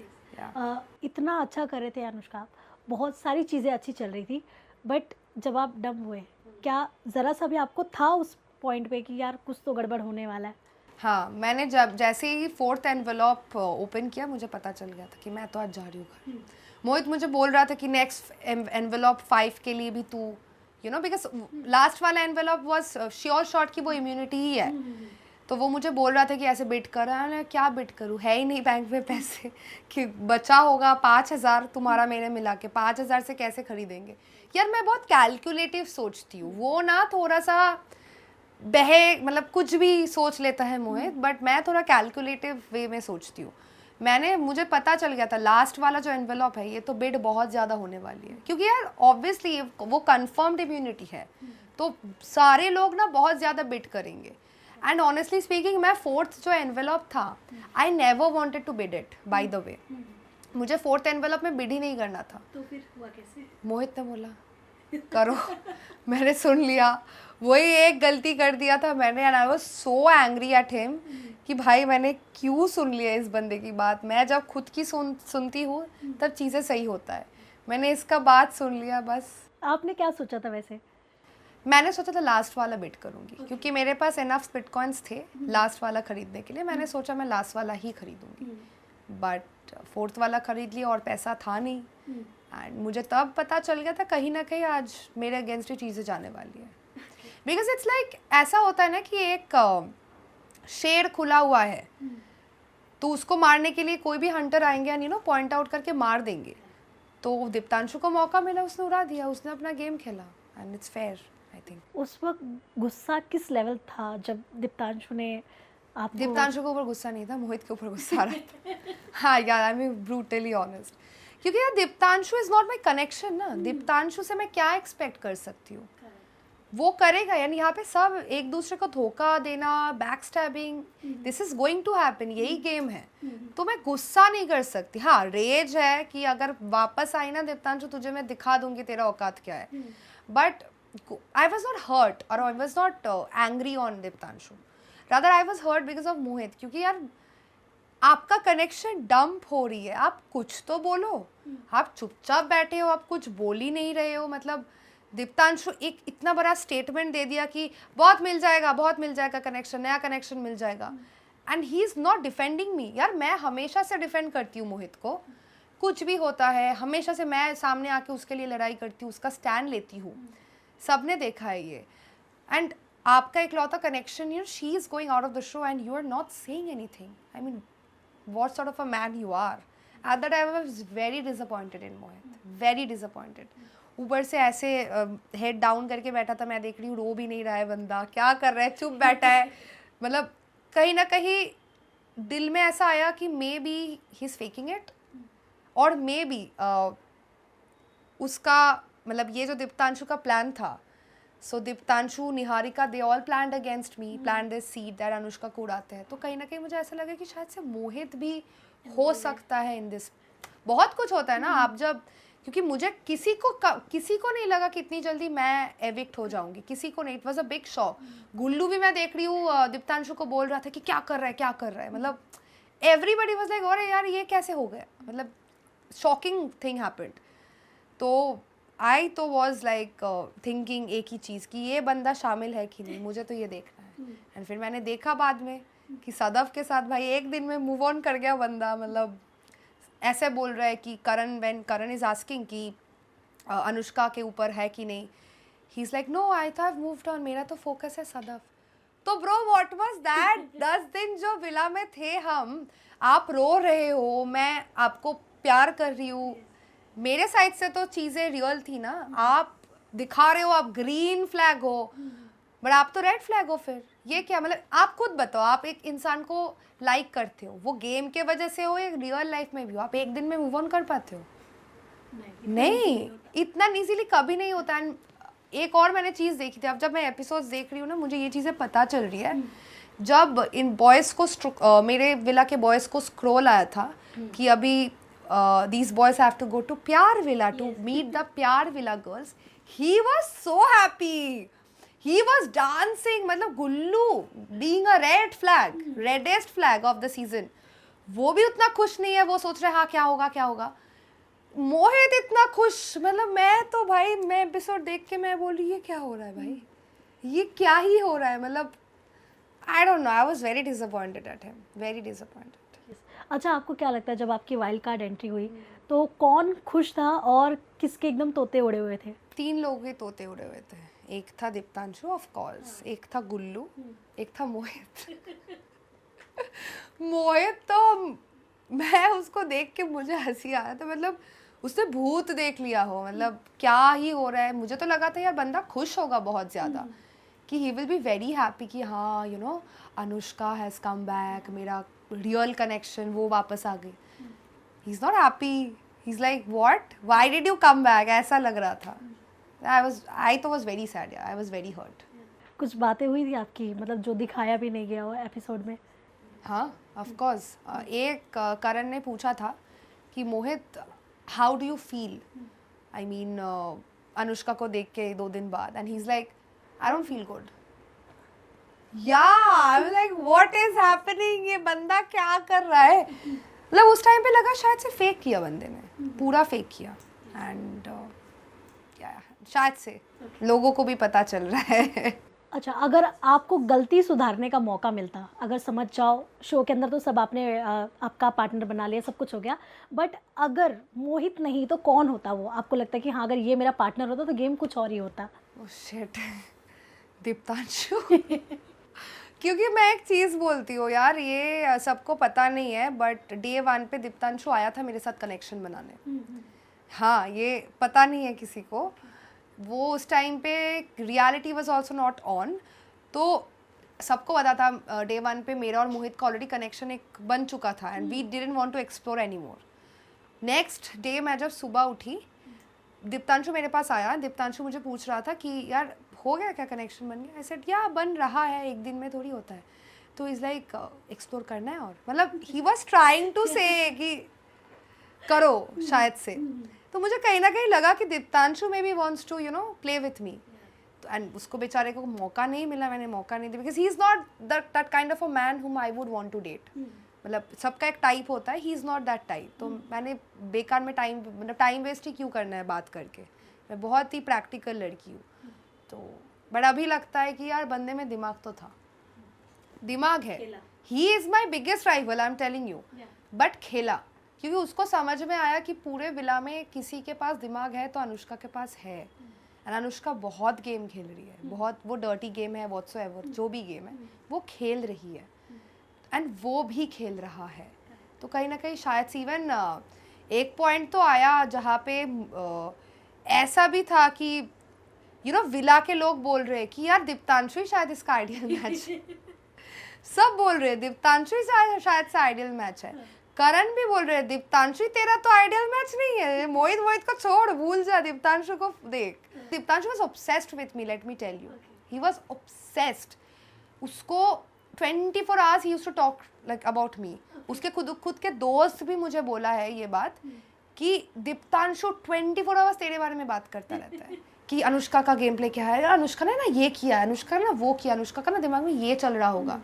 इतना अच्छा कर रहे थे अनुष्का आप, बहुत सारी चीज़ें अच्छी चल रही थी, बट जब आप डम हुए, क्या ज़रा सा भी आपको था उस पॉइंट पे कि यार कुछ तो गड़बड़ होने वाला है? हाँ, मैंने जैसे ही 4th एनवेलप ओपन किया, मुझे पता चल गया था कि मैं तो आज जा रही हूँ घर। मोहित मुझे बोल रहा था कि नेक्स्ट एनवेलप 5 के लिए भी तू यू नो, बिकॉज लास्ट वाला एनवेलप वाज श्योर शॉट कि वो इम्यूनिटी ही है। तो वो मुझे बोल रहा था कि ऐसे बिट कर, मैं क्या बिट करूँ, है ही नहीं बैंक में पैसे कि बचा होगा 5,000 तुम्हारा मेरे मिला के, 5,000 से कैसे खरीदेंगे। यार मैं बहुत कैलकुलेटिव सोचती हूँ, वो ना थोड़ा सा बहे, मतलब कुछ भी सोच लेता है मोहित, बट मैं थोड़ा कैलकुलेटिव वे में सोचती हूँ। मुझे पता चल गया था लास्ट वाला जो एनवेलप है ये तो बिड बहुत ज़्यादा होने वाली है, क्योंकि यार ऑब्वियसली वो कंफर्म्ड इम्यूनिटी है, तो सारे लोग ना बहुत ज़्यादा बिड करेंगे। एंड ऑनेस्टली स्पीकिंग, मैं 4th जो एनवेलप था, I never wanted to bid it, by the way. मुझे 4th एनवेलप में बिड ही नहीं करना था। तो फिर हुआ कैसे? मोहित ने बोला करो। मैंने सुन लिया, वही एक गलती कर दिया था मैंने, and I was so angry at him कि भाई मैंने क्यों सुन लिया इस बंदे की बात। मैं जब खुद की सुनती हूँ तब चीज़ें सही होता है, मैंने इसका बात सुन लिया बस। आपने क्या सोचा था वैसे? मैंने सोचा था लास्ट वाला बिट करूँगी, क्योंकि मेरे पास इनफ बिटकॉइंस थे लास्ट वाला खरीदने के लिए। मैंने सोचा मैं लास्ट वाला ही खरीदूँगी, बट 4th वाला खरीद लिया और पैसा था नहीं। एंड मुझे तब पता चल गया था कहीं ना कहीं आज मेरे अगेंस्ट ही चीज़ें जाने वाली है। बिकॉज इट्स लाइक ऐसा होता है ना कि एक शेर खुला हुआ है, तो उसको मारने के लिए कोई भी हंटर आएंगे and you know point out करके मार देंगे। तो दीप्तांशु को मौका मिला, उसने उड़ा दिया, उसने अपना गेम खेला, and it's fair I think. उस वक्त गुस्सा किस लेवल था जब दीप्तांशु ने आपको? दीप्तांशु के ऊपर गुस्सा नहीं था, मोहित के ऊपर गुस्सा आ रहा था। हाँ यार, आई एम ब्रूटली ऑनेस्ट, क्योंकि यार Diptanshu is not my connection ना। दीप्तांशु से मैं क्या एक्सपेक्ट कर सकती हूँ, वो करेगा। यानी यहाँ पे सब एक दूसरे को धोखा देना, back stabbing, this is going to happen, यही गेम है। तो मैं गुस्सा नहीं कर सकती। हाँ, रेज है कि अगर वापस आई ना दीप्तांशु तुझे मैं दिखा दूंगी तेरा औकात क्या है, but I was not hurt और I was not angry on Diptanshu, rather I was hurt because of Mohit. क्योंकि यार आपका कनेक्शन डंप हो रही है, आप कुछ तो बोलो, आप चुपचाप बैठे हो, आप कुछ बोल ही नहीं रहे हो। मतलब दीप्तांशु एक इतना बड़ा स्टेटमेंट दे दिया कि बहुत मिल जाएगा कनेक्शन, नया कनेक्शन मिल जाएगा, and he is not defending me. यार मैं हमेशा से डिफेंड करती हूँ मोहित को, कुछ भी होता है हमेशा से मैं सामने आके उसके लिए लड़ाई करती हूँ, उसका स्टैंड लेती हूँ, सबने देखा है ये। एंड आपका इकलौता connection, you know, she is going out of the show and you are not saying anything. I mean what sort of a man you are? At that time I was very disappointed in Mohit, very disappointed. ऊपर से ऐसे head down करके बैठा था, मैं देख रही हूँ रो भी नहीं रहा है बंदा, क्या कर रहा है, चुप बैठा है। मतलब कहीं ना कहीं दिल में ऐसा आया कि may be he is faking it, और मे बी उसका मतलब ये जो दीप्तांशु का प्लान था, so Diptanshu, Niharika, they all planned against me, plan this seed that Anushka को उड़ाते हैं। तो कहीं ना कहीं मुझे ऐसा लगा कि शायद से मोहित भी हो सकता है इन दिस। बहुत कुछ होता है ना, आप जब, क्योंकि मुझे किसी को नहीं लगा कि इतनी जल्दी मैं एविक्ट हो जाऊंगी, किसी को नहीं। It was a big shock. Gullu भी मैं देख रही हूँ दीप्तांशु को बोल रहा था कि क्या कर रहा है, मतलब एवरीबडी वॉज लाइक अरे यार ये कैसे हो गया, मतलब शॉकिंग थिंग हैपेंड। तो आई तो वॉज लाइक थिंकिंग एक ही चीज़ कि ये बंदा शामिल है कि नहीं, मुझे तो ये देखना है। एंड फिर मैंने देखा बाद में कि सदफ के साथ भाई एक दिन में मूव ऑन कर गया बंदा। मतलब ऐसे बोल रहा है कि करण इज आस्किंग कि अनुष्का के ऊपर है कि नहीं, he is like no I have moved on, मेरा तो फोकस है सदफ। तो ब्रो व्हाट वाज दैट? 10 दिन जो विला में थे हम, आप रो रहे हो, मैं आपको प्यार कर रही हूँ, मेरे साइड से तो चीज़ें रियल थी ना। आप दिखा रहे हो आप ग्रीन फ्लैग हो, बट आप तो रेड फ्लैग हो। फिर ये क्या, मतलब आप खुद बताओ, आप एक इंसान को लाइक करते हो, वो गेम के वजह से हो या रियल लाइफ में भी हो, आप एक दिन में मूव ऑन कर पाते हो? नहीं, इतना इजीली कभी नहीं होता। एंड एक और मैंने चीज़ देखी थी, अब जब मैं एपिसोड्स देख रही हूँ ना, मुझे ये चीज़ें पता चल रही है। जब इन बॉयज़ को मेरे विला के बॉयज़ को स्क्रॉल आया था कि अभी these boys have to go to Pyar Villa to meet the Pyar Villa girls, he was so happy, he was dancing। मतलब गुल्लू being a reddest flag of the season, वो भी उतना खुश नहीं है, वो सोच रहे हाँ क्या होगा। मोहित इतना खुश, मतलब मैं तो भाई, मैं एपिसोड देख के मैं बोली ये क्या हो रहा है भाई, ये क्या ही हो रहा है। मतलब आई don't no, I was very disappointed at him, very disappointed. अच्छा, आपको क्या लगता है जब आपकी वाइल्ड कार्ड एंट्री हुई तो कौन खुश था और किसके एकदम तोते उड़े हुए थे? 3 लोग ही तोते उड़े हुए थे। एक था दीप्तांशु ऑफ कोर्स, एक था गुल्लू, एक था मोहित। मोहित तो मैं उसको देख के मुझे हंसी आया था, मतलब उसने भूत देख लिया हो, मतलब क्या ही हो रहा है। मुझे तो लगा था यार बंदा खुश होगा बहुत ज़्यादा, कि ही विल बी वेरी हैप्पी कि हाँ you know Anushka has come back, मेरा रियल कनेक्शन वो वापस आ गई। ही is not happy, he is like what, why did you come back, ऐसा लग रहा था। I तो was very sad, yeah, I was very hurt. कुछ बातें हुई थी आपकी, मतलब जो दिखाया भी नहीं गया हो एपिसोड में? हाँ, of course. एक करण ने पूछा था कि मोहित how do you feel? I mean Anushka को देख के 2 दिन बाद, and he's like I don't feel good. Yeah, I was like what is happening? ये बंदा क्या कर रहा है? मतलब उस टाइम पे लगा शायद से फेक किया बंदे ने, पूरा फेक किया, and शायद से लोगों को भी पता चल रहा है। अच्छा, अगर आपको गलती सुधारने का मौका मिलता, अगर समझ जाओ शो के अंदर तो सब आपने आपका पार्टनर बना लिया, सब कुछ हो गया, बट अगर मोहित नहीं तो कौन होता वो? आपको लगता है कि हाँ अगर ये मेरा पार्टनर होता तो गेम कुछ और ही होता? Oh shit, Diptanshu. क्योंकि मैं एक चीज़ बोलती हूँ यार, ये सबको पता नहीं है, बट डे 1 पे दीप्तांशु आया था मेरे साथ कनेक्शन बनाने। हाँ, ये पता नहीं है किसी को। वो उस टाइम पे reality was also not on, तो सबको पता था डे 1 पे मेरा और मोहित का ऑलरेडी कनेक्शन एक बन चुका था, and we didn't want to explore any more. Next day मैं जब सुबह उठी, दीप्तांशु मेरे पास आया। दीप्तांशु मुझे पूछ रहा था कि यार हो गया क्या, कनेक्शन बन गया? आई सेड या बन रहा है, एक दिन में थोड़ी होता है। तो इज़ लाइक एक्सप्लोर करना है, और मतलब ही वाज ट्राइंग टू से कि करो शायद से। तो मुझे कहीं ना कहीं लगा कि Deeptanshu maybe wants to you know play with me, and उसको बेचारे को मौका नहीं मिला, मैंने मौका नहीं दिया, because he is not that kind of a man whom I would want to date. मतलब सबका एक टाइप होता है, he is not that type. तो मैंने बेकार में टाइम वेस्ट ही क्यों करना है बात करके। मैं बहुत ही प्रैक्टिकल लड़की हूँ, तो बट अभी लगता है कि यार बंदे में दिमाग तो था, दिमाग है। He is my biggest rival, I am telling you, but खेला क्योंकि उसको समझ में आया कि पूरे विला में किसी के पास दिमाग है तो अनुष्का के पास है। एंड अनुष्का बहुत गेम खेल रही है, बहुत, वो डर्टी गेम है व्हाटसोएवर, जो भी गेम है वो खेल रही है, एंड वो भी खेल रहा है। तो कहीं ना कहीं शायद से इवन एक पॉइंट तो आया जहाँ पे ऐसा भी था कि यू नो विला के लोग बोल रहे कि यार दीप्तांशु ही शायद इसका आइडियल मैच। सब बोल रहे दीप्तांशु ही शायद से आइडियल मैच है। करण भी बोल रहे दीप्तांशु तेरा तो आइडियल मैच नहीं है, मोहित को छोड़, भूल जा, दीप्तांशु को देख। Deeptanshu was obsessed with me, let me tell you, he was obsessed. उसको 24 hours he used to talk like about me. उसके खुद के दोस्त भी मुझे बोला है ये बात कि दीप्तांशु 24 आवर्स तेरे बारे में बात करता रहता है कि अनुष्का का गेम प्ले क्या है, अनुष्का ने ना ये किया, अनुष्का ने ना वो किया, अनुष्का का ना दिमाग में ये चल रहा होगा।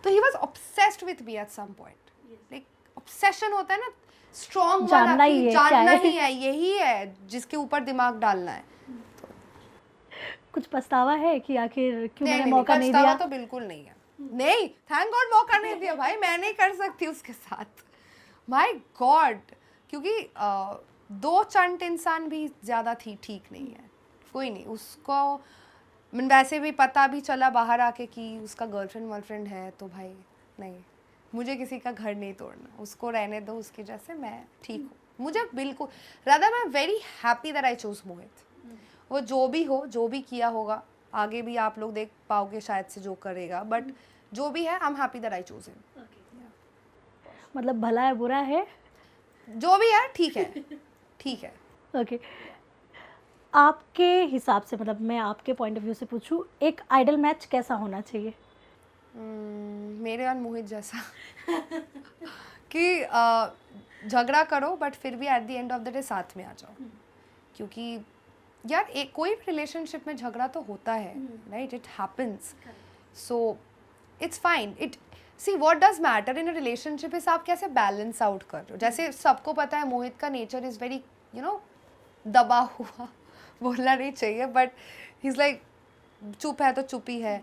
तो he was obsessed with me at some point. Like obsession होता है ना स्ट्रॉन्ग वाला, जानना ही है, यही है जिसके ऊपर दिमाग डालना है। कुछ पछतावा है कि आखिर क्यों मैंने मौका नहीं दिया? तो बिल्कुल नहीं है, नहीं, थैंक गॉड मौका नहीं दिया भाई, मैं नहीं कर सकती उसके साथ, माय गॉड। क्योंकि 2 चंट इंसान भी ज़्यादा ठीक नहीं है। कोई नहीं, उसको वैसे भी पता भी चला बाहर आके कि उसका गर्लफ्रेंड है, तो भाई नहीं, मुझे किसी का घर नहीं तोड़ना, उसको रहने दो उसके जैसे, मैं ठीक हूँ। मुझे बिल्कुल रादर मैं very happy that I choose Mohit. वो जो भी हो, जो भी किया होगा, आगे भी आप लोग देख पाओगे शायद से जो करेगा, बट जो भी है I am happy that I choose him. मतलब भला है बुरा है, जो भी है ठीक है, ठीक है। ओके, आपके हिसाब से, मतलब मैं आपके पॉइंट ऑफ व्यू से पूछूं, एक आइडल मैच कैसा होना चाहिए? मेरे और मोहित जैसा कि झगड़ा करो बट फिर भी at the end of the day साथ में आ जाओ। क्योंकि यार एक कोई भी रिलेशनशिप में झगड़ा तो होता है, right, it happens, so it's fine. It see what does matter in a relationship is आप कैसे बैलेंस आउट कर रहे हो। जैसे सबको पता है मोहित का nature is very you no दबा हुआ, बोलना नहीं चाहिए, बट ही इज़ लाइक चुप है तो चुप ही है,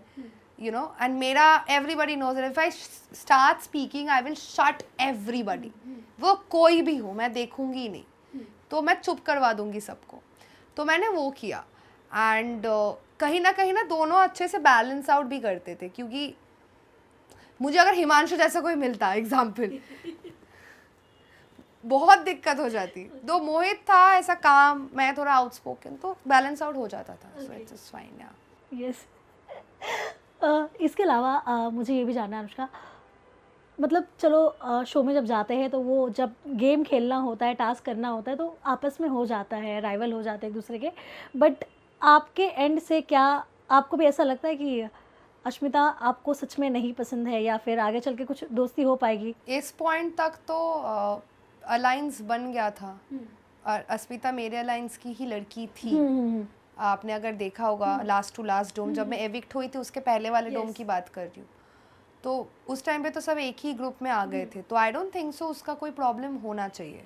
you know, and मेरा everybody knows that if I start speaking I will shut everybody, वो कोई भी हो मैं देखूंगी नहीं, तो मैं चुप करवा दूंगी सबको। तो मैंने वो किया, एंड कहीं ना दोनों अच्छे से बैलेंस आउट भी करते थे, क्योंकि मुझे अगर हिमांशु जैसा कोई मिलता एग्जाम्पल बहुत दिक्कत हो जाती। दो मोहित था ऐसा काम, मैं थोड़ा आउटस्पोकन, तो बैलेंस आउट हो जाता था। So it's fine. या यस। इसके अलावा मुझे ये भी जानना है अनुष्का, मतलब चलो शो में जब जाते हैं तो वो जब गेम खेलना होता है, टास्क करना होता है, तो आपस में हो जाता है, राइवल हो जाते हैं एक दूसरे के, बट आपके एंड से क्या आपको भी ऐसा लगता है कि अश्मिता आपको सच में नहीं पसंद है, या फिर आगे चल के कुछ दोस्ती हो पाएगी? इस पॉइंट तक तो अलायंस बन गया था, और अस्मिता मेरे अलायंस की ही लड़की थी। आपने अगर देखा होगा लास्ट टू लास्ट डोम, जब मैं एविक्ट हुई थी उसके पहले वाले डोम की बात कर रही हूँ, तो उस टाइम पे तो सब एक ही ग्रुप में आ गए थे। तो आई डोंट थिंक सो उसका कोई प्रॉब्लम होना चाहिए,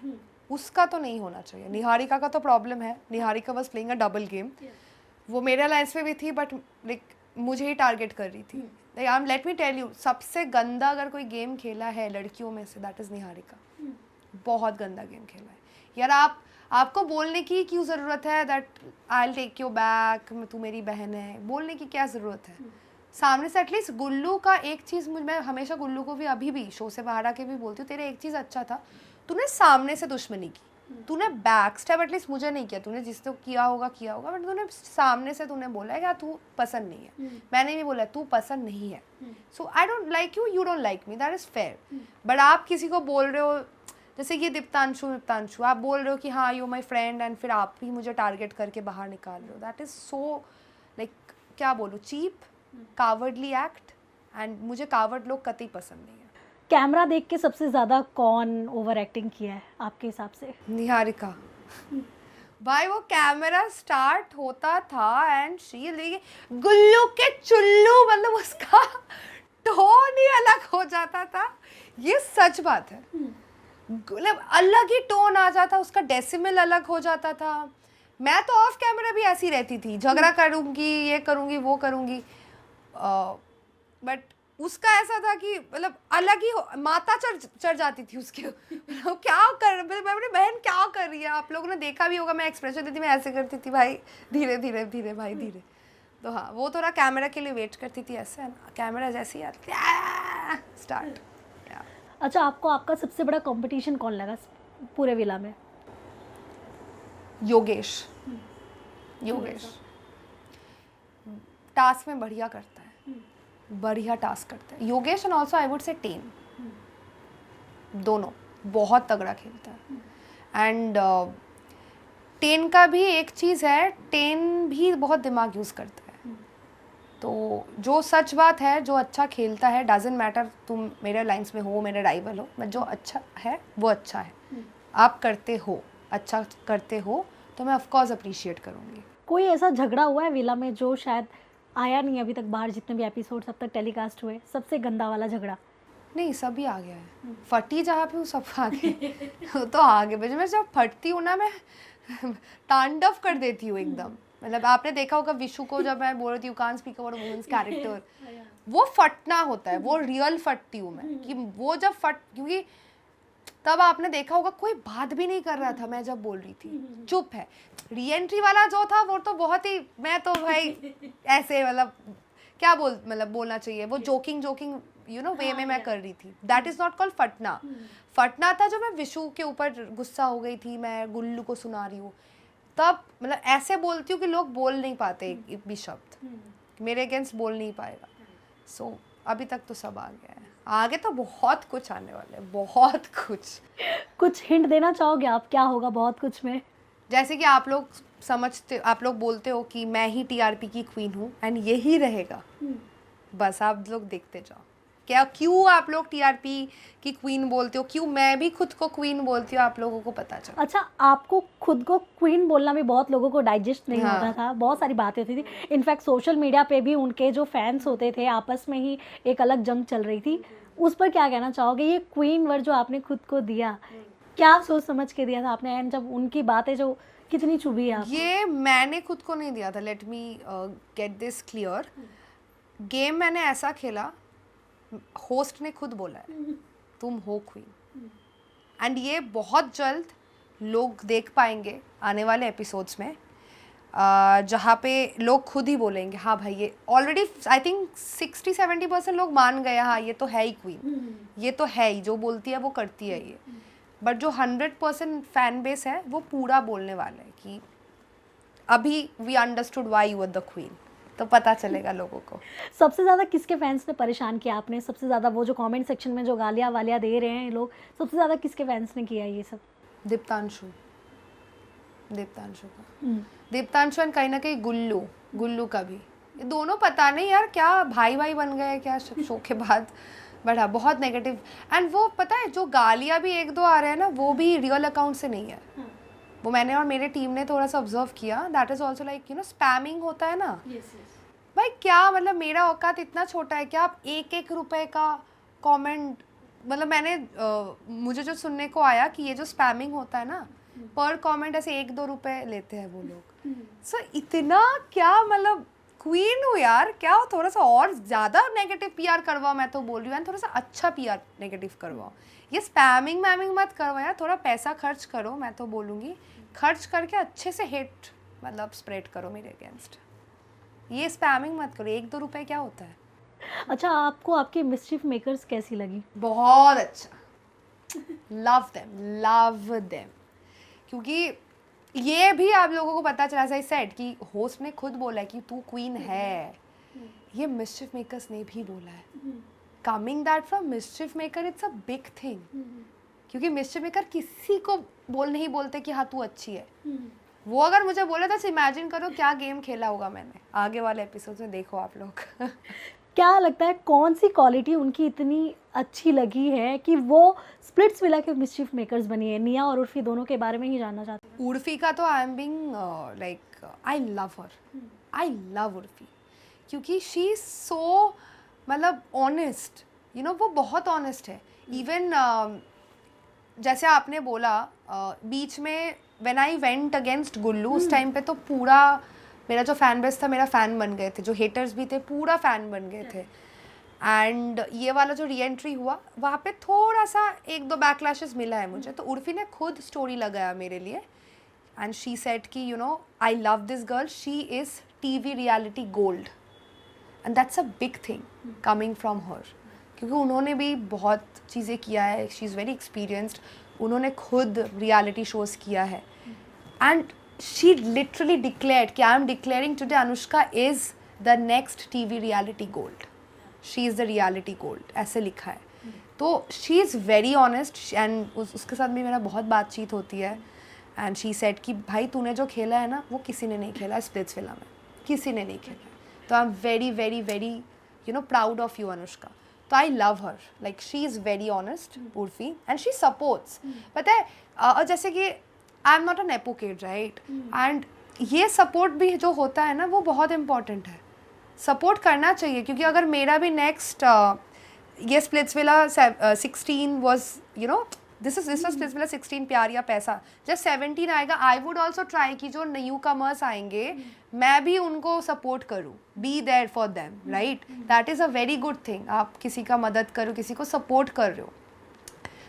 उसका तो नहीं होना चाहिए। निहारिका का तो प्रॉब्लम है, Niharika was playing a double game. वो मेरे अलायंस में भी थी, बट लाइक मुझे ही टारगेट कर रही थी। Like let me tell you, सबसे गंदा अगर कोई गेम खेला है लड़कियों में से, दैट इज़ निहारिका। बहुत गंदा गेम खेला है यार। आपको बोलने की क्यों ज़रूरत है that I will take you back, तू मेरी बहन है, बोलने की क्या ज़रूरत है? सामने से एटलीस्ट गुल्लू का एक चीज़, मैं हमेशा गुल्लू को भी अभी भी शो से बाहर आके भी बोलती हूँ, तेरे एक चीज़ अच्छा था, तूने सामने से दुश्मनी की, तूने बैक स्टेप एटलीस्ट मुझे नहीं किया, तूने जिसने किया होगा, बट तूने सामने से तूने बोला है कि तू पसंद नहीं है। मैंने भी बोला तू पसंद नहीं है, so I don't like you, you don't like me, that is fair. But आप किसी को बोल रहे हो, जैसे ये दीप्तांशु आप बोल रहे हो कि हाँ यू माई फ्रेंड, एंड फिर आप ही मुझे टारगेट करके बाहर निकाल रहे हो, दैट इज़ सो लाइक क्या बोलूँ, चीप, कावर्डली एक्ट। एंड मुझे कावर्ड लोग कतई पसंद नहीं है। कैमरा देख के सबसे ज़्यादा कौन ओवर एक्टिंग किया है आपके हिसाब से? निहारिका भाई, वो कैमरा स्टार्ट होता था एंड शी गुल्लू के चुल्लू, मतलब उसका टोन ही अलग हो जाता था, ये सच बात है। मतलब अलग ही टोन आ जाता, उसका डेसिमल अलग हो जाता था। मैं तो ऑफ कैमरा भी ऐसी रहती थी, झगड़ा करूंगी, ये करूंगी, वो करूंगी, बट उसका ऐसा था कि मतलब अलग ही माता चढ़ जाती थी उसके। क्या कर, मैं अपनी बहन क्या कर रही है? आप लोगों ने देखा भी होगा, मैं एक्सप्रेशन देती, मैं ऐसे करती थी भाई, धीरे धीरे धीरे भाई धीरे। तो हाँ, वो थोड़ा कैमरा के लिए वेट करती थी, ऐसे है ना, कैमरा जैसे ही आता स्टार्ट। अच्छा, आपको आपका सबसे बड़ा कंपटीशन कौन लगा पूरे विला में? योगेश टास्क में बढ़िया करता है, बढ़िया टास्क करता है Yogesh, and also I would से टेन, दोनों बहुत तगड़ा खेलता है। एंड टेन का भी एक चीज़ है, टेन भी बहुत दिमाग यूज़ करता है। तो जो सच बात है, जो अच्छा खेलता है, डजंट मैटर तुम मेरे लाइन्स में हो, मेरे राइवल हो, बट जो अच्छा है वो अच्छा है। आप करते हो, अच्छा करते हो, तो मैं ऑफकोर्स अप्रिशिएट करूँगी। कोई ऐसा झगड़ा हुआ है विला में जो शायद आया नहीं अभी तक बाहर, जितने भी एपिसोड अब तक टेलीकास्ट हुए, सबसे गंदा वाला झगड़ा? नहीं, सभी आ गया है। फटी जहाँ पे वो सब आ गए। तो आगे मैं जब फटती हूँ ना, मैं तांडव कर देती हूँ एकदम। मतलब आपने देखा होगा विशु को, जब मैं बोल रही थी you can't speak about women's character, वो फटना होता है, वो रियल फटती हूँ मैं, कि वो जब क्योंकि तब आपने देखा होगा कोई बात भी नहीं कर रहा था मैं जब बोल रही थी, चुप है। रीएंट्री वाला जो था वो तो बहुत ही, मैं तो भाई ऐसे मतलब क्या बोलना चाहिए, वो जोकिंग यू नो वे में मैं कर रही थी। दैट इज नॉट कॉल्ड फटना। फटना था जब मैं विशु के ऊपर गुस्सा हो गई थी, मैं गुल्लू को सुना रही हूँ, तब मतलब ऐसे बोलती हूँ कि लोग बोल नहीं पाते एक भी शब्द, मेरे अगेंस्ट बोल नहीं पाएगा। सो अभी तक तो सब आ गया है, आगे तो बहुत कुछ आने वाला है, बहुत कुछ हिंट देना चाहोगे आप, क्या होगा बहुत कुछ में? जैसे कि आप लोग समझते, आप लोग बोलते हो कि मैं ही टीआरपी की क्वीन हूँ एंड यही रहेगा, बस आप लोग देखते जाओ। क्यों आप लोग टीआरपी की क्वीन बोलते हो, क्यों मैं भी खुद को क्वीन बोलती हूँ, आप लोगों को पता चला। अच्छा, आपको खुद को क्वीन बोलना भी बहुत लोगों को डाइजेस्ट नहीं होता था, बहुत सारी बातें होती थी। इनफैक्ट सोशल मीडिया पे भी उनके जो फैंस होते थे, आपस में ही एक अलग जंग चल रही थी। उस पर क्या कहना चाहोगे? ये क्वीन वर्ड जो आपने खुद को दिया, क्या सोच समझ के दिया था आपने, एंड जब उनकी बातें जो कितनी चुभी है? ये मैंने खुद को नहीं दिया था, let me get this clear. Game मैंने ऐसा खेला, होस्ट ने खुद बोला है तुम हो क्वीन, एंड ये बहुत जल्द लोग देख पाएंगे आने वाले एपिसोड्स में। जहाँ पे लोग खुद ही बोलेंगे हाँ भाई ये ऑलरेडी आई थिंक 60-70% लोग मान गए हाँ ये तो है ही क्वीन, ये तो है ही, जो बोलती है वो करती है ये। बट जो 100% फैन बेस है वो पूरा बोलने वाला है कि अभी we understood why you are the queen, तो पता चलेगा लोगों को। सबसे ज़्यादा किसके फैंस ने परेशान किया आपने? सबसे ज़्यादा वो जो कमेंट सेक्शन में जो गालियाँ वालियाँ दे रहे हैं लोग, सबसे ज़्यादा किसके फैंस ने किया ये सब? दीप्तांशु का, दीप्तांशु एंड कहीं ना कहीं गुल्लू का भी, ये दोनों पता नहीं यार क्या भाई भाई बन गए क्या शो के बाद। बट हाँ बहुत नेगेटिव, एंड वो पता है जो गालियाँ भी एक दो आ रहे हैं ना वो भी रियल अकाउंट से नहीं है। वो मैंने और मेरे टीम ने थोड़ा सा ऑब्जर्व किया, that is also like you know spamming होता है ना। भाई क्या मतलब मेरा औकात इतना छोटा है क्या आप 1-1 रुपए का कमेंट, मतलब मैंने मुझे जो सुनने को आया कि ये जो स्पैमिंग होता है ना पर कमेंट ऐसे 1-2 रुपए लेते हैं वो लोग। सो इतना क्या मतलब क्वीन हूँ यार, क्या थोड़ा सा और ज़्यादा नेगेटिव पीआर करवाओ, मैं तो बोल रही हूँ थोड़ा सा अच्छा पीआर नेगेटिव करवाओ, ये स्पैमिंग मैमिंग मत करो यार, थोड़ा पैसा खर्च करो, मैं तो बोलूँगी खर्च करके अच्छे से हेट मतलब स्प्रेड करो मेरे अगेंस्ट, ये स्पैमिंग मत करो, 1-2 रुपए क्या होता है। अच्छा, आपको आपके मिस्चिफ मेकर्स कैसी लगी? बहुत अच्छा, लव देम, क्योंकि ये भी आप लोगों को पता चला सही सेट कि होस्ट ने खुद बोला है कि तू क्वीन है, ये मिस्चिफ मेकर्स ने भी बोला है। Coming that from mischief maker it's a big thing, क्योंकि मिस्चिफ मेकर किसी को नहीं बोलते कि हाँ तू अच्छी है। वो अगर मुझे बोले तो इमेजिन करो क्या गेम खेला होगा मैंने, आगे वाले एपिसोड में देखो आप लोग। क्या लगता है कौन सी क्वालिटी उनकी इतनी अच्छी लगी है कि वो स्प्लिट्सविला के मिस्चिफ मेकर्स बनी है? निया और उर्फी दोनों के बारे में ही जानना चाहती हूँ। उर्फी का तो I am being like I love her, I love Urfi, क्योंकि शी इज सो मतलब ऑनेस्ट, यू नो वो बहुत ऑनेस्ट है। इवन जैसे आपने बोला बीच में व्हेन आई वेंट अगेंस्ट गुल्लू, उस टाइम पे तो पूरा मेरा जो फैन बेस था मेरा फ़ैन बन गए थे, जो हेटर्स भी थे पूरा फ़ैन बन गए थे। एंड ये वाला जो री एंट्री हुआ वहाँ पे थोड़ा सा 1-2 बैकलैशेस मिला है मुझे, तो उर्फी ने खुद स्टोरी लगाया मेरे लिए एंड शी सेड कि you know I love this girl, she is TV reality gold and that's a big thing coming from her, क्योंकि उन्होंने भी बहुत चीज़ें किया है, शी इज़ वेरी एक्सपीरियंस्ड, उन्होंने खुद रियलिटी शोज़ किया है एंड she literally declared कि I am declaring today Anushka is the next TV reality gold, she is the reality gold, ऐसे लिखा है। तो she is very honest and उसके साथ भी मेरा बहुत बातचीत होती है and she said कि भाई तूने जो खेला है ना वो किसी ने नहीं खेला स्प्लिट्सविला में, किसी ने नहीं खेला, तो I am very very very you know proud of you Anushka. तो I love her, like she is very honest Urfi and she supports. पता है और जैसे कि I am not a nepo kid right, and ये सपोर्ट भी जो होता है ना वो बहुत इंपॉर्टेंट है, सपोर्ट करना चाहिए, क्योंकि अगर मेरा भी नेक्स्ट ये Splitsvilla 16 was you know this was Splitsvilla 16 प्यार या पैसा, जब 17 आएगा आई वुड ऑल्सो ट्राई कि जो न्यू कमर्स आएंगे मैं भी उनको सपोर्ट करूँ, be there for them right, that is a very good thing, आप किसी का मदद करो, किसी को सपोर्ट कर रहे हो।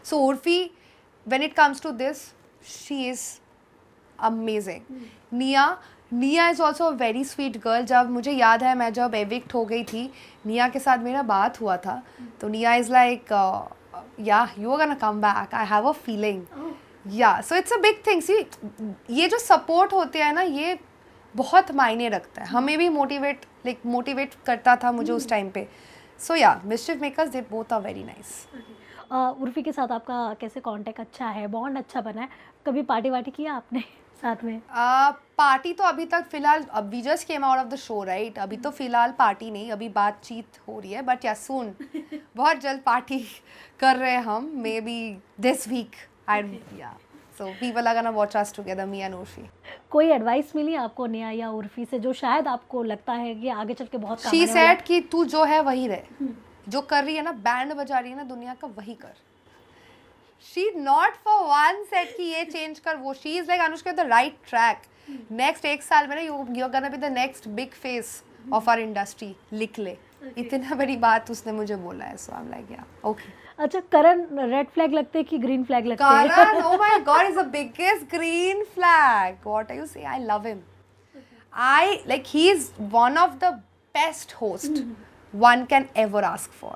So Urfi when it comes to this she is amazing. Nia is also a very sweet girl. जब मुझे याद है मैं जब evict हो गई थी निया के साथ मेरा बात हुआ था, तो निया is like yeah you are gonna come back, I have a feeling. Yeah, so it's a big thing. See ये जो support होते हैं ना ये बहुत मायने रखता है, हमें भी मोटिवेट करता था मुझे उस टाइम पे। So yeah, mischief makers they both are very nice. Urfi के साथ आपका कैसे कांटेक्ट अच्छा है, बॉन्ड अच्छा बना है? कभी पार्टी वार्टी किया आपने साथ में? पार्टी तो अभी तक फिलहाल, अब we just came out of the show right, अभी तो फिलहाल पार्टी नहीं, अभी बातचीत हो रही है, बट या सून बहुत जल्द पार्टी कर रहे हैं हम, maybe this week I yeah so people are gonna watch us together me and Urfi. कोई एडवाइस मिली आपको निया या उर्फी से जो शायद आपको लगता है कि आगे चल के बहुत काम शी आने वाला है? सेड कि तू जो है वही रहे, जो कर रही है ना बैंड बजा रही है ना दुनिया का वही कर। She not for one set कि ये चेंज कर वो, she is like Anushka the right track, next 1 साल में ना you are gonna be the next big face of our industry, लिख ले, इतना बड़ी बात उसने मुझे बोला है। So I am like yeah okay. अच्छा, करण रेड फ्लैग लगते हैं कि ग्रीन फ्लैग लगते हैं? करण, oh my god, is the biggest green flag. What are you saying? I love him. he is one of the best host one can ever ask for.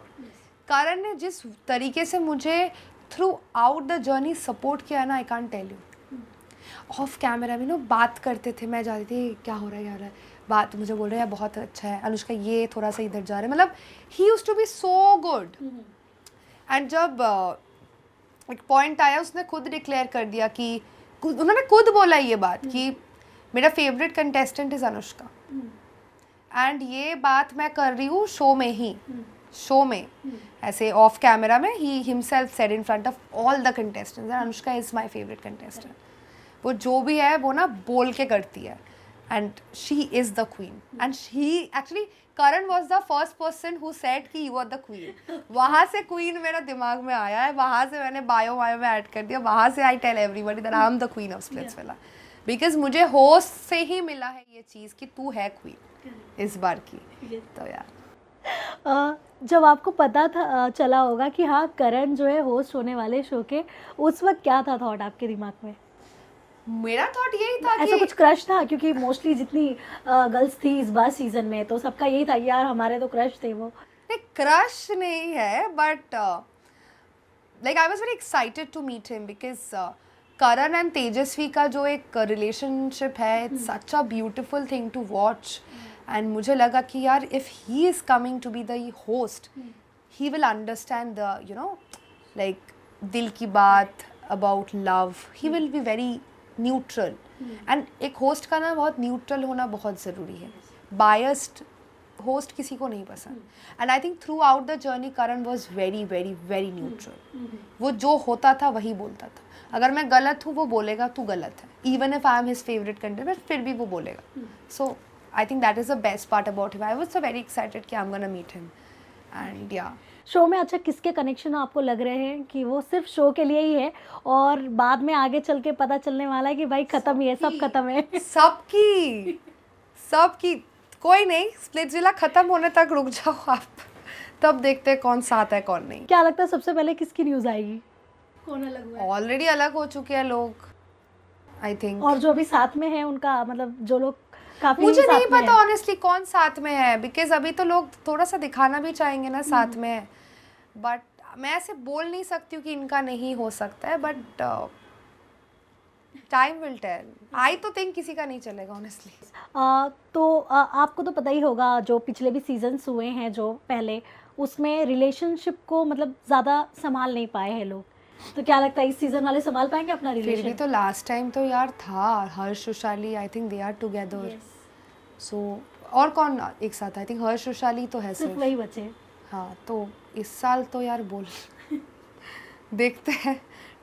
करण ने जिस तरीके से मुझे throughout the journey support किया ना, I can't tell you. Off camera में बात करते थे, मैं जाती थी क्या हो रहा है बात, मुझे बोल रहे हैं बहुत अच्छा है अनुष्का, ये थोड़ा सा इधर जा रहा है, मतलब he used to be so good. And जब एक पॉइंट आया, उसने खुद डिक्लेयर कर दिया कि उन्होंने खुद बोला ये बात कि मेरा favourite contestant is Anushka. And ये बात मैं कर रही हूँ शो में ही, शो में ऐसे ऑफ कैमरा में he himself said in front of all the contestants, Anushka is my favourite contestant. वो जो भी है वो ना बोल के करती है, and she is the queen. And she actually Karan was the first person who said कि यू आर द क्वीन. वहाँ से क्वीन मेरा दिमाग में आया है, वहाँ से मैंने बायो में ऐड कर दिया, वहाँ से I tell everybody that I am the queen of Splitsvilla, because मुझे होस्ट से ही मिला है ये चीज़ कि तू है क्वीन इस बार की. तो यार जब आपको पता था चला होगा कि हाँ करण जो है होस्ट होने वाले शो के, उस वक्त क्या था थॉट आपके दिमाग में? मेरा थॉट यही था ऐसा कुछ क्रश था? क्योंकि मोस्टली जितनी गर्ल्स थी इस बार सीजन में तो सबका यही था यार हमारे तो क्रश थे वो. नहीं, क्रश नहीं है, but like I was very excited to meet him because Karan and Tejasswi का जो एक रिलेशनशिप है, it's such a beautiful thing to watch. And मुझे लगा कि यार if he is coming to be the host, he will understand the you know like दिल की बात about love. He will be very neutral. And एक host का ना बहुत न्यूट्रल होना बहुत ज़रूरी है. बायस्ड होस्ट किसी को नहीं पसंद. And I think through out the journey Karan was very very very neutral. वो जो होता था वही बोलता था. अगर मैं गलत हूँ वो बोलेगा तू गलत है, even if I am his favourite content, फिर भी वो बोलेगा. So I think that is the best part about him. I was so very excited कि I am gonna meet him. And yeah show में अच्छा किसके कनेक्शन आपको लग रहे हैं कि वो सिर्फ शो के लिए ही है और बाद में आगे चल के पता चलने वाला है कि भाई खत्म ही है, सब खत्म है? सबकी कोई नहीं. स्प्लिट्सविला खत्म होने तक रुक जाओ आप, तब देखते हैं कौन साथ है कौन नहीं. क्या लगता है सबसे पहले किसकी न्यूज़ आएगी? कौन अलग हुआ है? ऑलरेडी अलग हो चुके हैं लोग आई थिंक. और जो अभी साथ में है उनका मतलब जो लोग काफी मुझे नहीं साथ में पता हैं। ऑनेस्टली कौन साथ में है, बिकॉज अभी तो लोग थोड़ा सा दिखाना भी चाहेंगे ना साथ में है. बट मैं ऐसे बोल नहीं सकती हूँ कि इनका नहीं हो सकता है, बट टाइम विल टेल. आई तो थिंक किसी का नहीं चलेगा ऑनेस्टली. आपको तो पता ही होगा जो पिछले भी सीजन्स हुए हैं जो पहले, उसमें रिलेशनशिप को मतलब ज़्यादा संभाल नहीं पाए हैं लोग. तो क्या लगता है इस सीजन वाले संभाल पाएंगे अपना फिर भी रिलेशन? तो लास्ट टाइम तो यार था Harsh Vaishali, I think they are together. So और कौन एक साथ? आई थिंक हर्ष वैशाली तो है सिर्फ सिर्फ. वही बचे. हाँ, तो इस साल तो यार बोल देखते हैं.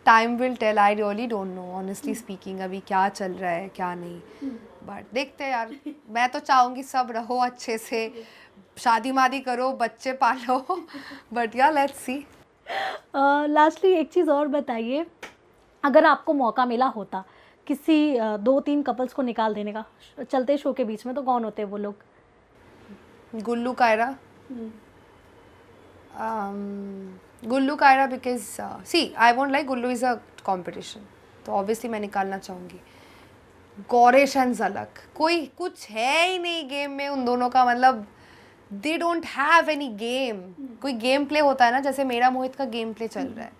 Time will tell. I really don't know honestly speaking अभी क्या चल रहा है क्या नहीं, बट देखते हैं यार. मैं तो चाहूँगी सब रहो अच्छे से, शादी मादी करो, बच्चे पालो, बट यार लेट्स सी. लास्टली एक चीज़ और बताइए, अगर आपको मौका मिला होता किसी 2-3 कपल्स को निकाल देने का चलते शो के बीच में, तो कौन होते वो लोग? Gullu Kayra. Gullu Kayra because she I won't like Gullu is a competition, तो ऑब्वियसली मैं निकालना चाहूँगी. गौरेश एंड झलक, कोई कुछ है ही नहीं गेम में उन दोनों का, मतलब they don't have any game. कोई गेम प्ले होता है ना, जैसे मेरा मोहित का गेम प्ले चल रहा है.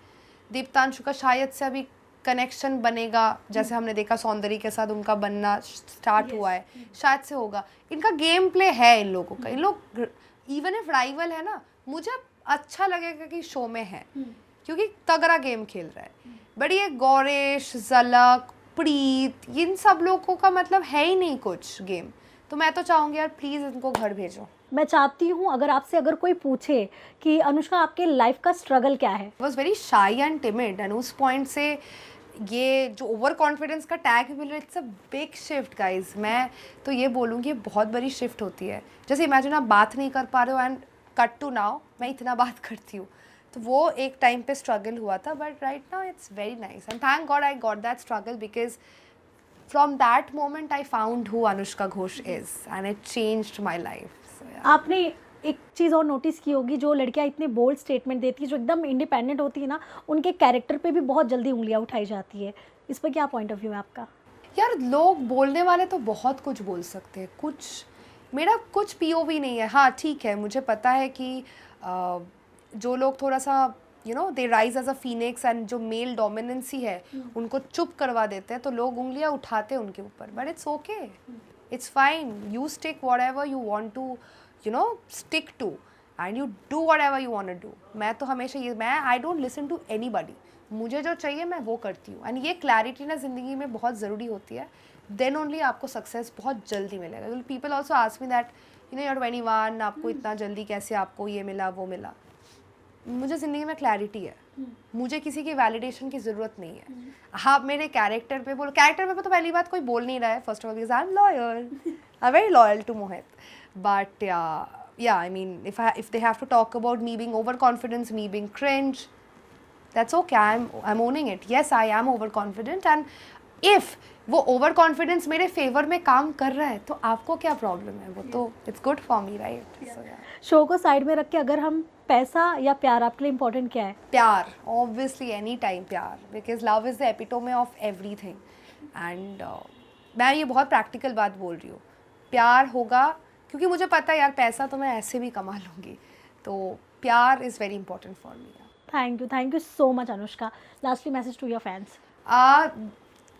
दीप्तांशु का शायद से अभी कनेक्शन बनेगा, जैसे हमने देखा सौंदर्य के साथ उनका बनना स्टार्ट हुआ है, शायद से होगा. इनका गेम प्ले है इन लोगों का. इन लोग इवन इफ राइवल है ना, मुझे अच्छा लगेगा कि शो में है, क्योंकि तगड़ा गेम खेल रहा है. बट ये गौरेश, झलक, प्रीत, इन सब लोगों का मतलब है ही नहीं कुछ गेम. तो मैं तो चाहूँगी यार प्लीज़ इनको घर भेजो. मैं चाहती हूँ अगर आपसे अगर कोई पूछे कि अनुष्का आपके लाइफ का स्ट्रगल क्या है? Was very shy and timid, and उस पॉइंट से ये जो ओवर कॉन्फिडेंस का टैग मिल रहा है, it's a big shift guys. मैं तो ये बोलूँगी बहुत बड़ी शिफ्ट होती है. जैसे इमेजिन आप बात नहीं कर पा रहे हो एंड कट टू नाउ मैं इतना बात करती हूँ, तो वो एक टाइम पे स्ट्रगल हुआ था. But right now it's very nice and thank God I got that struggle, because from that moment I found who Anushka Ghosh is and it changed my life. आपने एक चीज़ और नोटिस की होगी, जो लड़कियां इतने बोल्ड स्टेटमेंट देती है, जो एकदम इंडिपेंडेंट होती है ना, उनके कैरेक्टर पे भी बहुत जल्दी उंगलियां उठाई जाती है. इस पर क्या पॉइंट ऑफ व्यू है आपका? यार लोग बोलने वाले तो बहुत कुछ बोल सकते हैं, मेरा कुछ पीओवी नहीं है। हाँ ठीक है, मुझे पता है कि जो लोग थोड़ा सा they rise as a phoenix and जो मेल डोमिनेंसी है उनको चुप करवा देते हैं, तो लोग उंगलियां उठाते हैं उनके ऊपर, but it's okay, it's fine, you stick whatever you want to stick to and you do whatever you want to do. मैं तो हमेशा I don't listen to anybody, मुझे जो चाहिए मैं वो करती हूँ, एंड ये क्लैरिटी ना ज़िंदगी में बहुत ज़रूरी होती है, देन ओनली आपको सक्सेस बहुत जल्दी मिलेगा। People also ask me that your 21, आपको इतना जल्दी कैसे आपको ये मिला वो मिला। मुझे ज़िंदगी में क्लैरिटी है, मुझे किसी की वैलिडेशन की ज़रूरत नहीं है। आप मेरे कैरेक्टर पे बोलो, कैरेक्टर पे तो पहली बात कोई बोल नहीं रहा है, first of all because I am loyal, I very loyal to Mohit, but yeah, I mean, if they have to talk about me being overconfident, me being cringe, that's okay. I'm owning it. Yes, I am overconfident, and if वो overconfidence मेरे favor में काम कर रहा है तो आपको क्या problem है? वो तो it's good for me, right? So, yeah. Show को साइड में रख के अगर हम पैसा या प्यार आपके लिए इम्पोर्टेंट क्या है? प्यार, obviously any time प्यार, because love is the epitome of everything, and मैं ये बहुत practical बात बोल रही हूँ। प्यार होगा क्योंकि मुझे पता है यार पैसा तो मैं ऐसे भी कमा लूँगी, तो प्यार is very important for me. Thank you so much Anushka. Lastly message to your fans.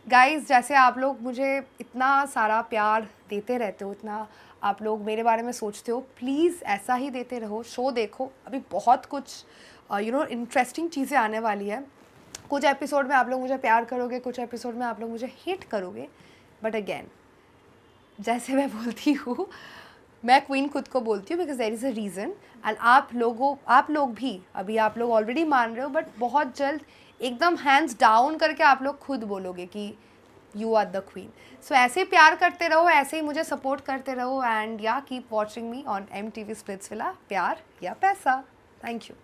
Guys, जैसे आप लोग मुझे इतना सारा प्यार देते रहते हो, इतना आप लोग मेरे बारे में सोचते हो, प्लीज़ ऐसा ही देते रहो। शो देखो, अभी बहुत कुछ इंटरेस्टिंग चीज़ें आने वाली है। कुछ एपिसोड में आप लोग मुझे प्यार करोगे, कुछ एपिसोड में आप लोग मुझे हेट करोगे, बट अगेन जैसे मैं बोलती हूँ, मैं क्वीन खुद को बोलती हूँ because there is a reason, and आप लोग भी, अभी आप लोग ऑलरेडी मान रहे हो, बट बहुत जल्द एकदम हैंड्स डाउन करके आप लोग खुद बोलोगे कि यू आर द क्वीन। सो ऐसे ही प्यार करते रहो, ऐसे ही मुझे सपोर्ट करते रहो, एंड या keep watching me on MTV Splitsvilla. प्यार या पैसा। Thank you.